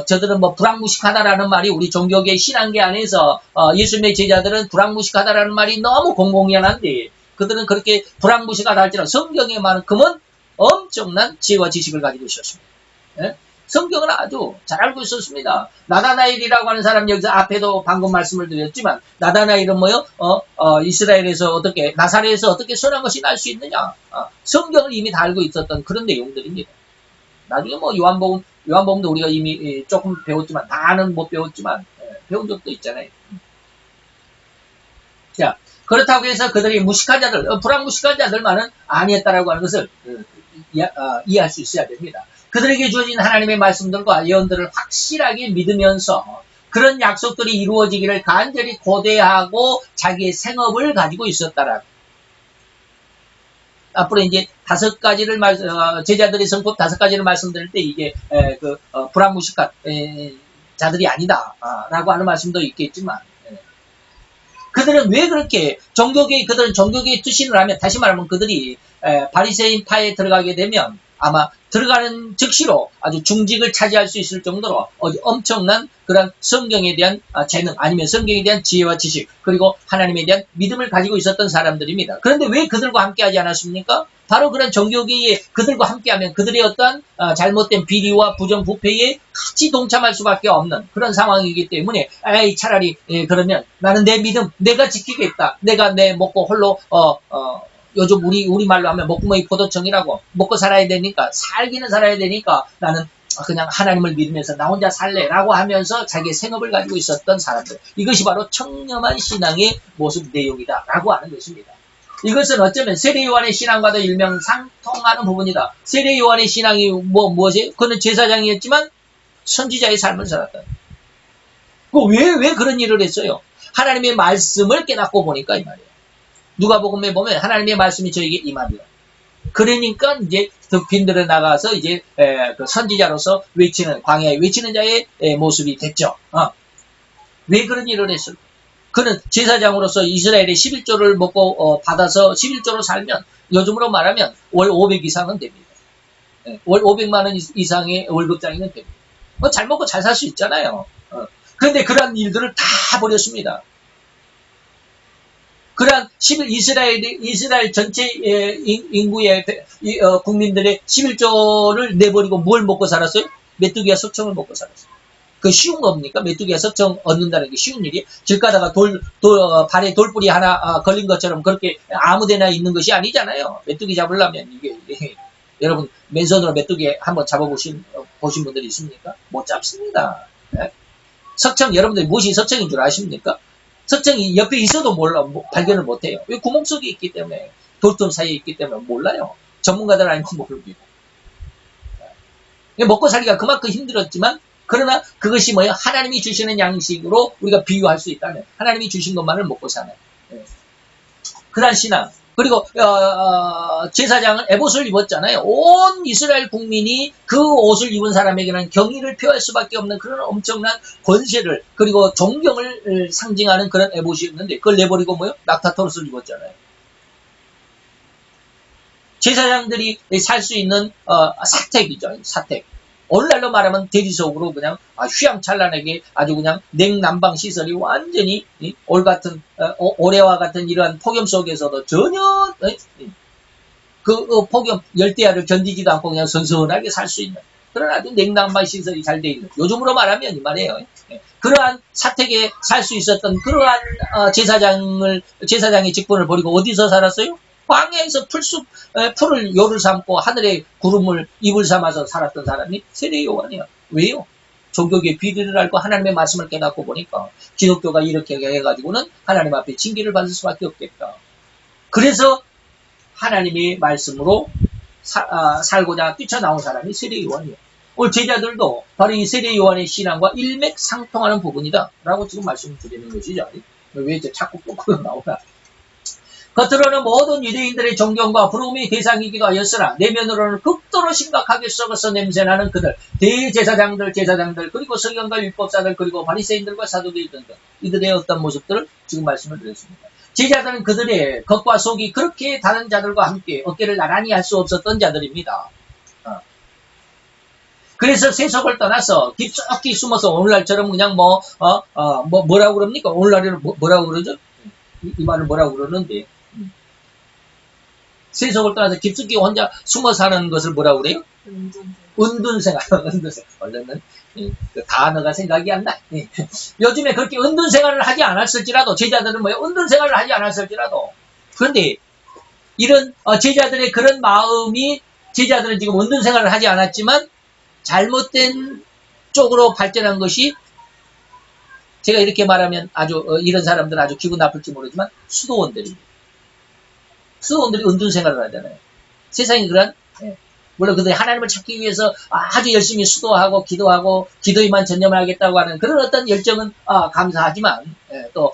저들은 불황무식하다라는 말이 우리 종교계 신앙계 안에서 예수님의 제자들은 불황무식하다라는 말이 너무 공공연한데 그들은 그렇게 불황무식하다 할지라도 성경에만큼은 엄청난 지혜와 지식을 가지고 있었습니다. 성경은 아주 잘 알고 있었습니다. 나다나엘이라고 하는 사람, 여기서 앞에도 방금 말씀을 드렸지만, 나다나엘은 이스라엘에서 나사렛에서 어떻게 선한 것이 날 수 있느냐? 성경을 이미 다 알고 있었던 그런 내용들입니다. 나중에 뭐 요한복음도 우리가 이미 조금 배웠지만 다는 못 배웠지만 배운 적도 있잖아요. 자, 그렇다고 해서 그들이 무식한 자들, 불황무식한 자들만은 아니었다라고 하는 것을 이해할 수 있어야 됩니다. 그들에게 주어진 하나님의 말씀들과 예언들을 확실하게 믿으면서 그런 약속들이 이루어지기를 간절히 고대하고 자기의 생업을 가지고 있었다라고. 앞으로 이제 5가지를 제자들의 성법 5가지를 말씀드릴 때 이게 불황무식한 자들이 아니다라고 하는 말씀도 있겠지만 그들은 왜 그렇게 그들은 종교계에 투신을 하면, 다시 말하면 그들이 바리새인 파에 들어가게 되면 아마 들어가는 즉시로 아주 중직을 차지할 수 있을 정도로 엄청난 그런 성경에 대한 재능, 아니면 성경에 대한 지혜와 지식, 그리고 하나님에 대한 믿음을 가지고 있었던 사람들입니다. 그런데 왜 그들과 함께 하지 않았습니까? 바로 그런 종교계에 그들과 함께하면 그들의 어떠한 잘못된 비리와 부정부패에 같이 동참할 수밖에 없는 그런 상황이기 때문에 차라리 그러면 나는 내 믿음 내가 지키겠다. 내가 내 먹고 홀로 요즘 우리 말로 하면 먹구멍이 포도청이라고, 먹고 살아야 되니까, 살기는 살아야 되니까 나는 그냥 하나님을 믿으면서 나 혼자 살래라고 하면서 자기의 생업을 가지고 있었던 사람들. 이것이 바로 청렴한 신앙의 모습 내용이다라고 하는 것입니다. 이것은 어쩌면 세례 요한의 신앙과도 일명상통하는 부분이다. 세례 요한의 신앙이 무엇이에요? 그는 제사장이었지만 선지자의 삶을 살았다. 왜 그런 일을 했어요? 하나님의 말씀을 깨닫고 보니까 이 말이에요. 누가복음에 보면 하나님의 말씀이 저에게 임합니다. 그러니까 이제 빈들에 나가서 이제 그 선지자로서 광야에 외치는 자의 모습이 됐죠. 왜 그런 일을 했을까? 그는 제사장으로서 이스라엘의 11조를 먹고 받아서 11조로 살면 요즘으로 말하면 월 500 이상은 됩니다. 월 500만 원 이상의 월급장이면 됩니다. 잘 먹고 잘 살 수 있잖아요. 그런데 그러한 일들을 다 버렸습니다. 그러한 이스라엘 전체 인구의 국민들의 11조를 내버리고 뭘 먹고 살았어요? 메뚜기와 석청을 먹고 살았어요. 그 쉬운 겁니까? 메뚜기와 석청 얻는다는 게 쉬운 일이에요? 길 가다가 발에 돌뿌리 하나 걸린 것처럼 그렇게 아무데나 있는 것이 아니잖아요. 메뚜기 잡으려면 이게 여러분 맨손으로 메뚜기 한번 잡아보신 분들이 있습니까? 못 잡습니다. 네? 석청, 여러분들이 무엇이 석청인 줄 아십니까? 석청이 옆에 있어도 발견을 못해요. 왜? 구멍 속에 있기 때문에, 돌돔 사이에 있기 때문에 몰라요. 전문가들 아니고 모르고. 먹고 살기가 그만큼 힘들었지만, 그러나 그것이 뭐예요? 하나님이 주시는 양식으로 우리가 비유할 수 있다면, 하나님이 주신 것만을 먹고 사는 그런 신앙. 그리고 제사장은 에봇을 입었잖아요. 온 이스라엘 국민이 그 옷을 입은 사람에게는 경의를 표할 수밖에 없는 그런 엄청난 권세를, 그리고 존경을 상징하는 그런 에봇이었는데 그걸 내버리고 뭐요? 낙타토롯을 입었잖아요. 제사장들이 살 수 있는 사택이죠. 사택. 오늘날로 말하면 대리석으로 그냥 휘황찬란하게 아주 그냥 냉난방 시설이 완전히 올해와 같은 이러한 폭염 속에서도 전혀 그 폭염 열대야를 견디지도 않고 그냥 선선하게 살 수 있는 그런 아주 냉난방 시설이 잘 되어 있는, 요즘으로 말하면 이 말이에요. 그러한 사택에 살 수 있었던 그러한 제사장의 직분을 버리고 어디서 살았어요? 광야에서 풀을 요를 삼고 하늘의 구름을 입을 삼아서 살았던 사람이 세례 요한이야. 왜요? 종교계의 비리를 알고 하나님의 말씀을 깨닫고 보니까 기독교가 이렇게 해가지고는 하나님 앞에 징계를 받을 수밖에 없겠다. 그래서 하나님의 말씀으로 살고자 뛰쳐나온 사람이 세례 요한이에요. 오늘 제자들도 바로 이 세례 요한의 신앙과 일맥상통하는 부분이다 라고 지금 말씀드리는 것이죠. 왜 자꾸 거꾸로 나오나? 겉으로는 모든 유대인들의 존경과 부러움의 대상이기도 하였으나 내면으로는 극도로 심각하게 썩어서 냄새나는 그들, 대제사장들, 그리고 성경과 율법사들, 그리고 바리새인들과 사두개인들 등 이들의 어떤 모습들을 지금 말씀을 드렸습니다. 제자들은 그들의 겉과 속이 그렇게 다른 자들과 함께 어깨를 나란히 할 수 없었던 자들입니다. 그래서 세속을 떠나서 깊숙이 숨어서 오늘날처럼 그냥 뭐라고 그럽니까? 오늘날에는 뭐라고 그러죠? 이 말을 뭐라고 그러는데, 세속을 떠나서 깊숙이 혼자 숨어 사는 것을 뭐라고 그래요? 은둔생활. 원래는 그 단어가 생각이 안 나. 요즘에 그렇게 은둔생활을 하지 않았을지라도, 제자들은 은둔생활을 하지 않았을지라도, 그런데 이런 제자들의 그런 마음이, 제자들은 지금 은둔생활을 하지 않았지만 잘못된 쪽으로 발전한 것이 제가 이렇게 말하면 아주 이런 사람들은 아주 기분 나쁠지 모르지만 수도원들입니다. 수도원들이 은둔 생활을 하잖아요. 세상에 그런 물론 그들이 하나님을 찾기 위해서 아주 열심히 수도하고 기도하고 기도에만 전념을 하겠다고 하는 그런 어떤 열정은 감사하지만 또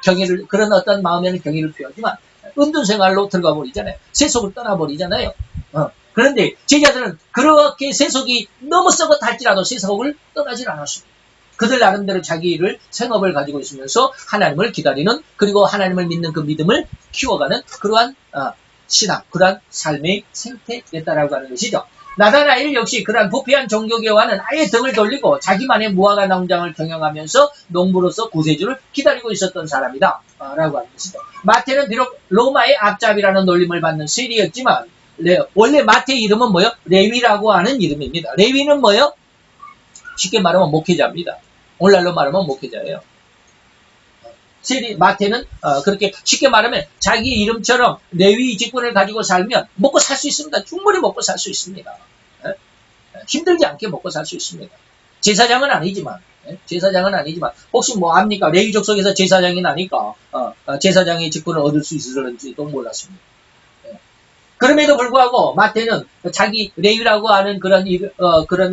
경의를 그런 어떤 마음에는 경의를 표하지만 은둔 생활로 들어가 버리잖아요. 세속을 떠나 버리잖아요. 그런데 제자들은 그렇게 세속이 너무 썩어 탈지라도 세속을 떠나질 않았습니다. 그들 나름대로 자기 일을 생업을 가지고 있으면서 하나님을 기다리는 그리고 하나님을 믿는 그 믿음을 키워가는 그러한 신앙, 그러한 삶의 생태였다라고 하는 것이죠. 나다나엘 역시 그러한 부패한 종교계와는 아예 등을 돌리고 자기만의 무화과 농장을 경영하면서 농부로서 구세주를 기다리고 있었던 사람이다 라고 하는 것이죠. 마태는 비록 로마의 앞잡이라는 놀림을 받는 세리였지만 원래 마태의 이름은 뭐요? 레위라고 하는 이름입니다. 레위는 뭐요? 쉽게 말하면 목회자입니다. 오늘날로 말하면 목회자예요. 마태는 그렇게 쉽게 말하면 자기 이름처럼 레위 직분을 가지고 살면 먹고 살 수 있습니다. 충분히 먹고 살 수 있습니다. 힘들지 않게 먹고 살 수 있습니다. 제사장은 아니지만 혹시 뭐 압니까? 레위 족속에서 제사장이 나니까 제사장의 직분을 얻을 수 있을지도 몰랐습니다. 그럼에도 불구하고 마태는 자기 레위라고 하는 그런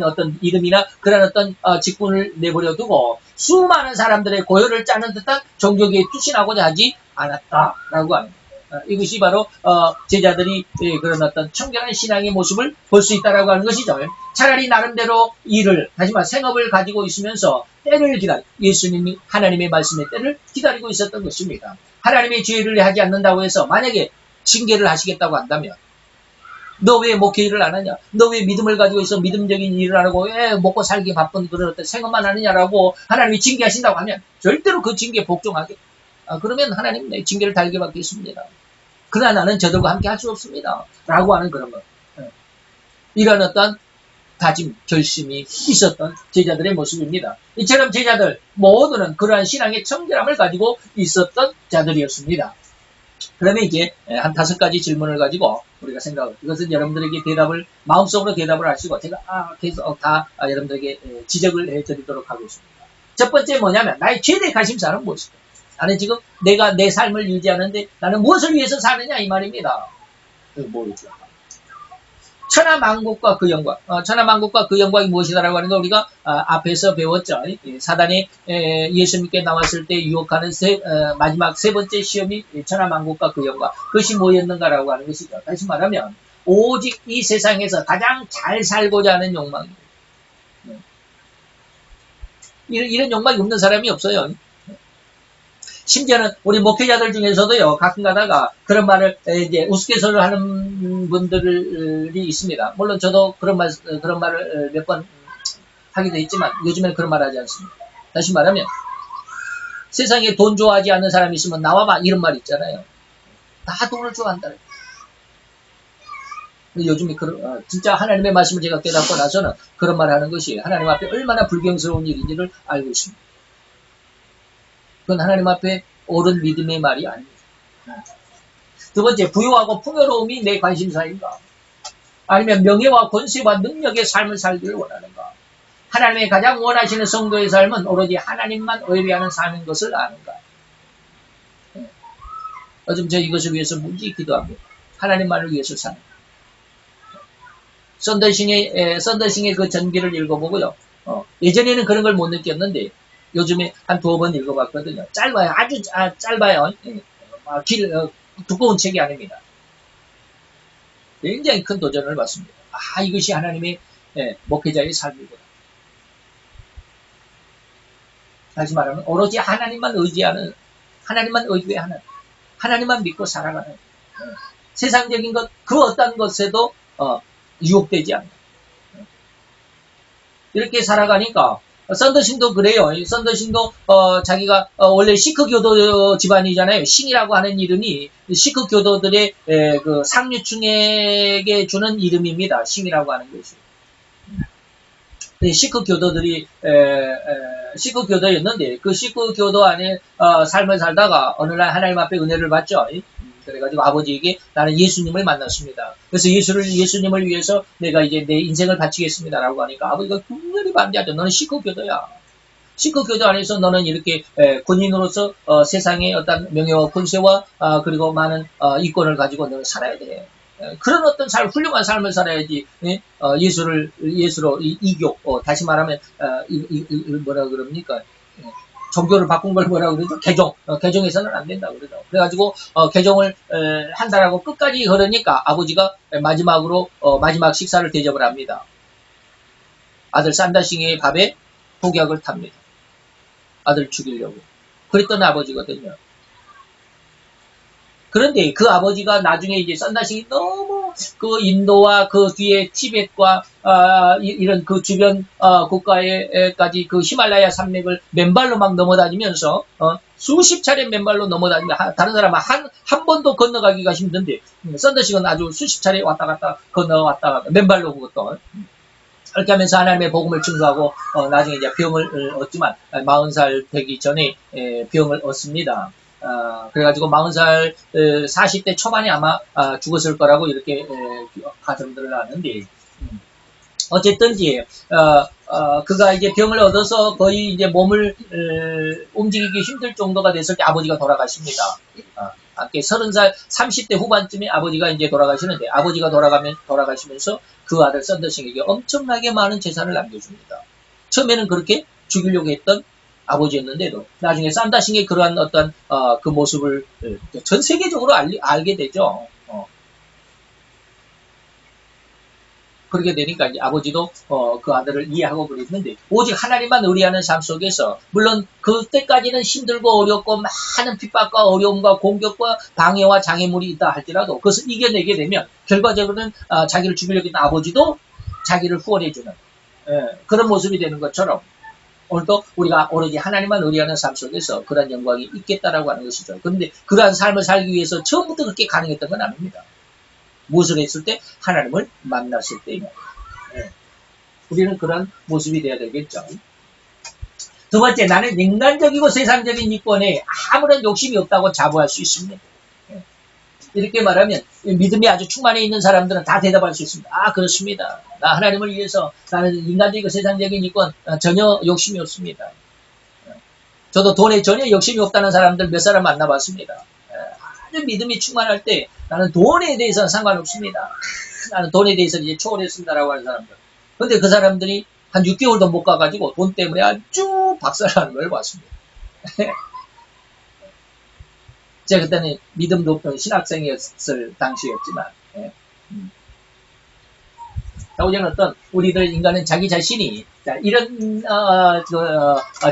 어떤 이름이나 그런 어떤 직분을 내버려 두고 수많은 사람들의 고혈을 짜는 듯한 종교계에 투신하고자 하지 않았다라고 합니다. 이것이 바로 제자들이 그런 어떤 청결한 신앙의 모습을 볼 수 있다라고 하는 것이죠. 차라리 나름대로 일을 하지만 생업을 가지고 있으면서 때를 예수님이 하나님의 말씀의 때를 기다리고 있었던 것입니다. 하나님의 죄를 하지 않는다고 해서 만약에 징계를 하시겠다고 한다면 너 왜 목회 일을 안 하냐? 너 왜 믿음을 가지고 있어 믿음적인 일을 안 하고 왜 먹고 살기 바쁜 그런 어떤 생업만 하느냐라고 하나님이 징계하신다고 하면 절대로 그 징계에 복종하게 그러면 하나님 내 징계를 달게 받겠습니다. 그러나 나는 저들과 함께 할 수 없습니다. 라고 하는 그런 것. 이런 어떤 다짐, 결심이 있었던 제자들의 모습입니다. 이처럼 제자들 모두는 그러한 신앙의 청결함을 가지고 있었던 자들이었습니다. 그러면 이제 한 5가지 질문을 가지고 우리가 생각을 이것은 여러분들에게 마음속으로 대답을 하시고 제가 계속 다 여러분들에게 지적을 해드리도록 하겠습니다. 첫 번째 뭐냐면 나의 최대 관심사는 무엇일까? 나는 지금 내가 내 삶을 유지하는데 나는 무엇을 위해서 사느냐 이 말입니다. 모르죠. 천하만국과 그 영광. 천하만국과 그 영광이 무엇이다라고 하는 거 우리가 앞에서 배웠죠. 사단이 예수님께 나왔을 때 유혹하는 마지막 3번째 시험이 천하만국과 그 영광. 그것이 뭐였는가라고 하는 것이죠. 다시 말하면 오직 이 세상에서 가장 잘 살고자 하는 욕망입니다. 이런 욕망이 없는 사람이 없어요. 심지어는 우리 목회자들 중에서도요, 가끔 가다가 그런 말을 이제 우스갯소리를 하는 분들이 있습니다. 물론 저도 그런 말을 몇 번 하기도 했지만 요즘에는 그런 말 하지 않습니다. 다시 말하면 세상에 돈 좋아하지 않는 사람이 있으면 나와봐 이런 말 있잖아요. 다 돈을 좋아한다. 요즘에 진짜 하나님의 말씀을 제가 깨닫고 나서는 그런 말 하는 것이 하나님 앞에 얼마나 불경스러운 일인지를 알고 있습니다. 그건 하나님 앞에 옳은 믿음의 말이 아닙니다. 두 번째, 부유하고 풍요로움이 내 관심사인가? 아니면 명예와 권세와 능력의 삶을 살기를 원하는가? 하나님의 가장 원하시는 성도의 삶은 오로지 하나님만 의뢰하는 삶인 것을 아는가? 요즘 저 이것을 위해서 무지 기도합니다. 하나님만을 위해서 사는. 썬더싱의 그 전기를 읽어보고요. 예전에는 그런 걸 못 느꼈는데 요즘에 한 2번 읽어봤거든요. 짧아요. 아주 짧아요. 두꺼운 책이 아닙니다. 굉장히 큰 도전을 받습니다. 이것이 하나님의 목회자의 삶이구나. 다시 말하면 오로지 하나님만 의지하는, 하나님만 의뢰하는, 하나님만 믿고 살아가는 세상적인 것, 그 어떤 것에도 유혹되지 않는 이렇게 살아가니까 썬더신도 그래요. 썬더신도 자기가 원래 시크 교도 집안이잖아요. 신이라고 하는 이름이 시크 교도들의 그 상류층에게 주는 이름입니다. 신이라고 하는 것이. 시크 교도들이 시크 교도였는데 그 시크 교도 안에 삶을 살다가 어느 날 하나님 앞에 은혜를 받죠. 그래가지고 아버지에게 나는 예수님을 만났습니다. 그래서 예수님을 위해서 내가 이제 내 인생을 바치겠습니다라고 하니까 아버지가 분명히 반대하죠. 너는 시커교도야. 시커교도 안에서 너는 이렇게 군인으로서 세상의 어떤 명예와 권세와 그리고 많은 이권을 가지고 너는 살아야 돼. 그런 어떤 훌륭한 삶을 살아야지. 예수로 이교 다시 말하면 뭐라 그럽니까? 종교를 바꾼 걸 뭐라 그러죠? 개종해서는 안 된다고 그러죠. 그래가지고 개종을 한다라고 끝까지 그러니까 아버지가 마지막 식사를 대접을 합니다. 아들 산다싱의 밥에 독약을 탑니다. 아들 죽이려고. 그랬던 아버지거든요. 그런데 그 아버지가 나중에 이제 산다싱이 너무 그 인도와 그 뒤에 티벳과 이런 그 주변 국가에까지 그 히말라야 산맥을 맨발로 막 넘어다니면서 수십 차례 맨발로 넘어다니며 다른 사람은 한 번도 건너가기가 힘든데 산다싱은 아주 수십 차례 왔다 갔다 건너왔다 맨발로 그것도 그렇게 하면서 하나님의 복음을 증거하고 나중에 이제 병을 얻지만 40살 되기 전에 병을 얻습니다. 그래가지고 40살 40대 초반에 아마 죽었을 거라고 이렇게 가정들을 하는데 어쨌든지 그가 이제 병을 얻어서 거의 이제 몸을 움직이기 힘들 정도가 됐을 때 아버지가 돌아가십니다. 30살 30대 후반쯤에 아버지가 이제 돌아가시는데 아버지가 돌아가시면서 그 아들 썬더싱에게 엄청나게 많은 재산을 남겨줍니다. 처음에는 그렇게 죽이려고 했던 아버지였는데도 나중에 산다싱의 그러한 어떤 그 모습을 전 세계적으로 알게 되죠. 그렇게 되니까 이제 아버지도 그 아들을 이해하고 그랬는데 오직 하나님만 의리하는 삶 속에서 물론 그때까지는 힘들고 어렵고 많은 핍박과 어려움과 공격과 방해와 장애물이 있다 할지라도 그것을 이겨내게 되면 결과적으로는 자기를 죽이려고 했던 아버지도 자기를 후원해주는 그런 모습이 되는 것처럼 오늘도 우리가 오로지 하나님만 의리하는 삶 속에서 그러한 영광이 있겠다라고 하는 것이죠. 그런데 그러한 삶을 살기 위해서 처음부터 그렇게 가능했던 건 아닙니다. 무엇을 했을 때? 하나님을 만났을 때입니다. 우리는 그런 모습이 되어야 되겠죠. 두 번째, 나는 인간적이고 세상적인 이권에 아무런 욕심이 없다고 자부할 수 있습니다. 이렇게 말하면 믿음이 아주 충만해 있는 사람들은 다 대답할 수 있습니다. 그렇습니다. 나 하나님을 위해서 나는 인간적이고 세상적인 이권 전혀 욕심이 없습니다. 저도 돈에 전혀 욕심이 없다는 사람들 몇 사람 만나봤습니다. 아주 믿음이 충만할 때 나는 돈에 대해서는 상관없습니다. 나는 돈에 대해서 이제 초월했습니다라고 하는 사람들. 근데 그 사람들이 한 6개월도 못 가가지고 돈 때문에 아주 박살나는 걸 봤습니다. 제가 그때는 믿음도 없던 신학생이었을 당시였지만, 우리는 우리들 인간은 자기 자신이, 이런,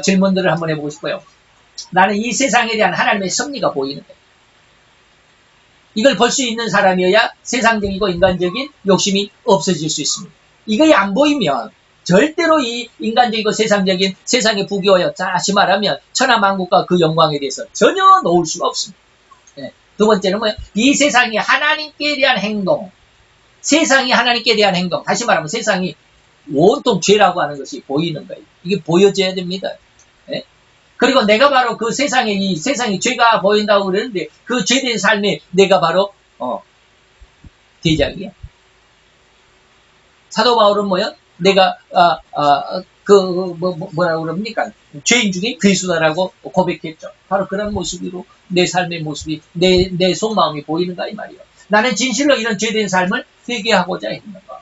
질문들을 한번 해보고 싶어요. 나는 이 세상에 대한 하나님의 섭리가 보이는데, 이걸 볼 수 있는 사람이어야 세상적이고 인간적인 욕심이 없어질 수 있습니다. 이게 안 보이면 절대로 이 인간적이고 세상적인 세상의 부귀와 다시 말하면 천하만국과 그 영광에 대해서 전혀 놓을 수가 없습니다. 두 번째는 뭐예요? 이 세상이 하나님께 대한 행동, 세상이 하나님께 대한 행동, 다시 말하면 세상이 온통 죄라고 하는 것이 보이는 거예요. 이게 보여져야 됩니다. 그리고 내가 바로 그 이 세상이 죄가 보인다고 그러는데 그 죄된 삶에 내가 바로 대장이야. 사도 바울은 뭐야? 내가 뭐라고 그럽니까? 죄인 중에 괴수다라고 고백했죠. 바로 그런 모습으로 내 삶의 모습이 내 속마음이 보이는가 이 말이에요. 나는 진실로 이런 죄된 삶을 회개하고자 했는가.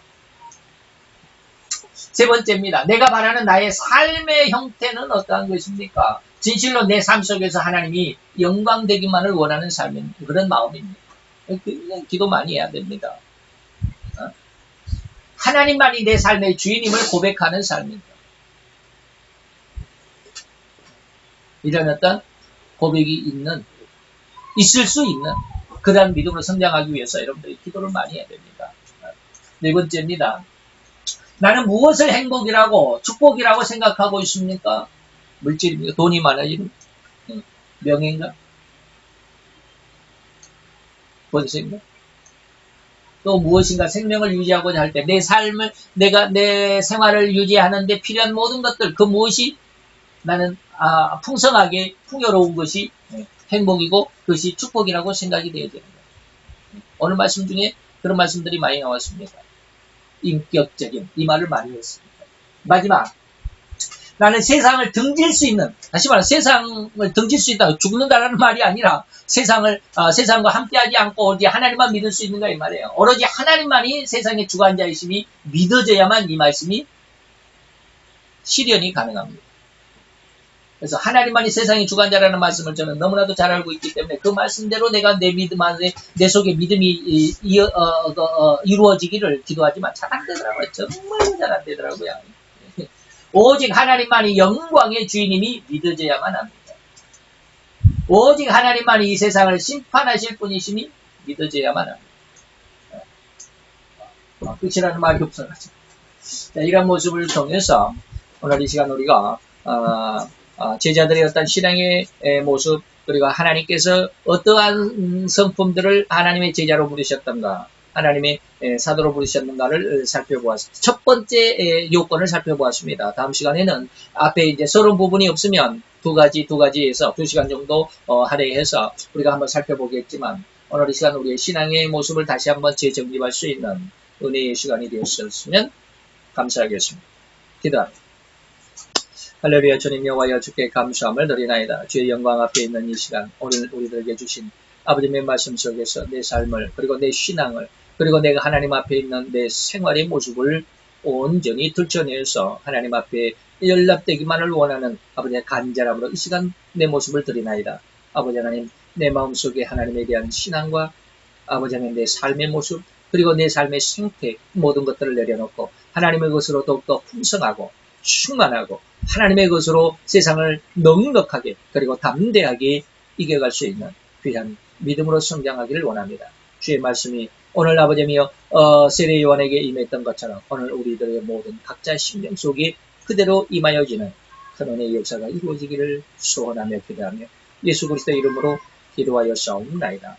세 번째입니다. 내가 바라는 나의 삶의 형태는 어떠한 것입니까? 진실로 내 삶 속에서 하나님이 영광되기만을 원하는 삶인 그런 마음입니다. 굉장히 기도 많이 해야 됩니다. 하나님만이 내 삶의 주인임을 고백하는 삶입니다. 이런 어떤 고백이 있을 수 있는 그러한 믿음으로 성장하기 위해서 여러분들이 기도를 많이 해야 됩니다. 네 번째입니다. 나는 무엇을 행복이라고 축복이라고 생각하고 있습니까? 물질입니까? 돈이 많아지는 명예인가? 권세인가? 또 무엇인가 생명을 유지하고자 할 때 내 삶을 내 생활을 유지하는데 필요한 모든 것들 그 무엇이 나는 풍성하게 풍요로운 것이 행복이고 그것이 축복이라고 생각이 되어야 됩니다. 오늘 말씀 중에 그런 말씀들이 많이 나왔습니다. 인격적인 이 말을 많이 했습니다. 마지막, 나는 세상을 등질 수 있는, 다시 말해 세상을 등질 수 있다. 죽는다라는 말이 아니라 세상과 함께하지 않고 오로지 하나님만 믿을 수 있는가 이 말이에요. 오로지 하나님만이 세상의 주관자이심이 믿어져야만 이 말씀이 실현이 가능합니다. 그래서 하나님만이 세상의 주관자라는 말씀을 저는 너무나도 잘 알고 있기 때문에 그 말씀대로 내가 내 믿음 안에 내 속에 믿음이 이루어지기를 기도하지만 잘 안 되더라고요. 정말로 잘 안 되더라고요. 오직 하나님만이 영광의 주인님이 믿어져야만 합니다. 오직 하나님만이 이 세상을 심판하실 분이심이 믿어져야만 합니다. 끝이라는 말이 없어가지고. 이런 모습을 통해서 오늘 이 시간 우리가 제자들의 어떤 신앙의 모습, 그리고 하나님께서 어떠한 성품들을 하나님의 제자로 부르셨던가, 하나님의 사도로 부르셨는가를 살펴보았습니다. 첫 번째 요건을 살펴보았습니다. 다음 시간에는 앞에 이제 서론 부분이 없으면 두 가지에서 2시간 정도 할애해서 우리가 한번 살펴보겠지만, 오늘 이 시간 우리의 신앙의 모습을 다시 한번 재정립할 수 있는 은혜의 시간이 되었으면 감사하겠습니다. 기도합니다. 할렐루야. 주님 여호와여, 주께 감사함을 드리나이다. 주의 영광 앞에 있는 이 시간, 오늘 우리들에게 주신 아버지의 말씀 속에서 내 삶을, 그리고 내 신앙을, 그리고 내가 하나님 앞에 있는 내 생활의 모습을 온전히 들춰내서 하나님 앞에 연락되기만을 원하는 아버지의 간절함으로 이 시간 내 모습을 드리나이다. 아버지 하나님, 내 마음속에 하나님에 대한 신앙과 아버지 하나님 내 삶의 모습, 그리고 내 삶의 생태, 모든 것들을 내려놓고 하나님의 것으로 더욱더 풍성하고 충만하고 하나님의 것으로 세상을 넉넉하게, 그리고 담대하게 이겨갈 수 있는 귀한 믿음으로 성장하기를 원합니다. 주의 말씀이 오늘 아버지여 세례 요한에게 임했던 것처럼 오늘 우리들의 모든 각자 심령 속에 그대로 임하여지는 큰 은혜의 역사가 이루어지기를 소원하며 기도하며 예수 그리스도의 이름으로 기도하여 싸움나이다.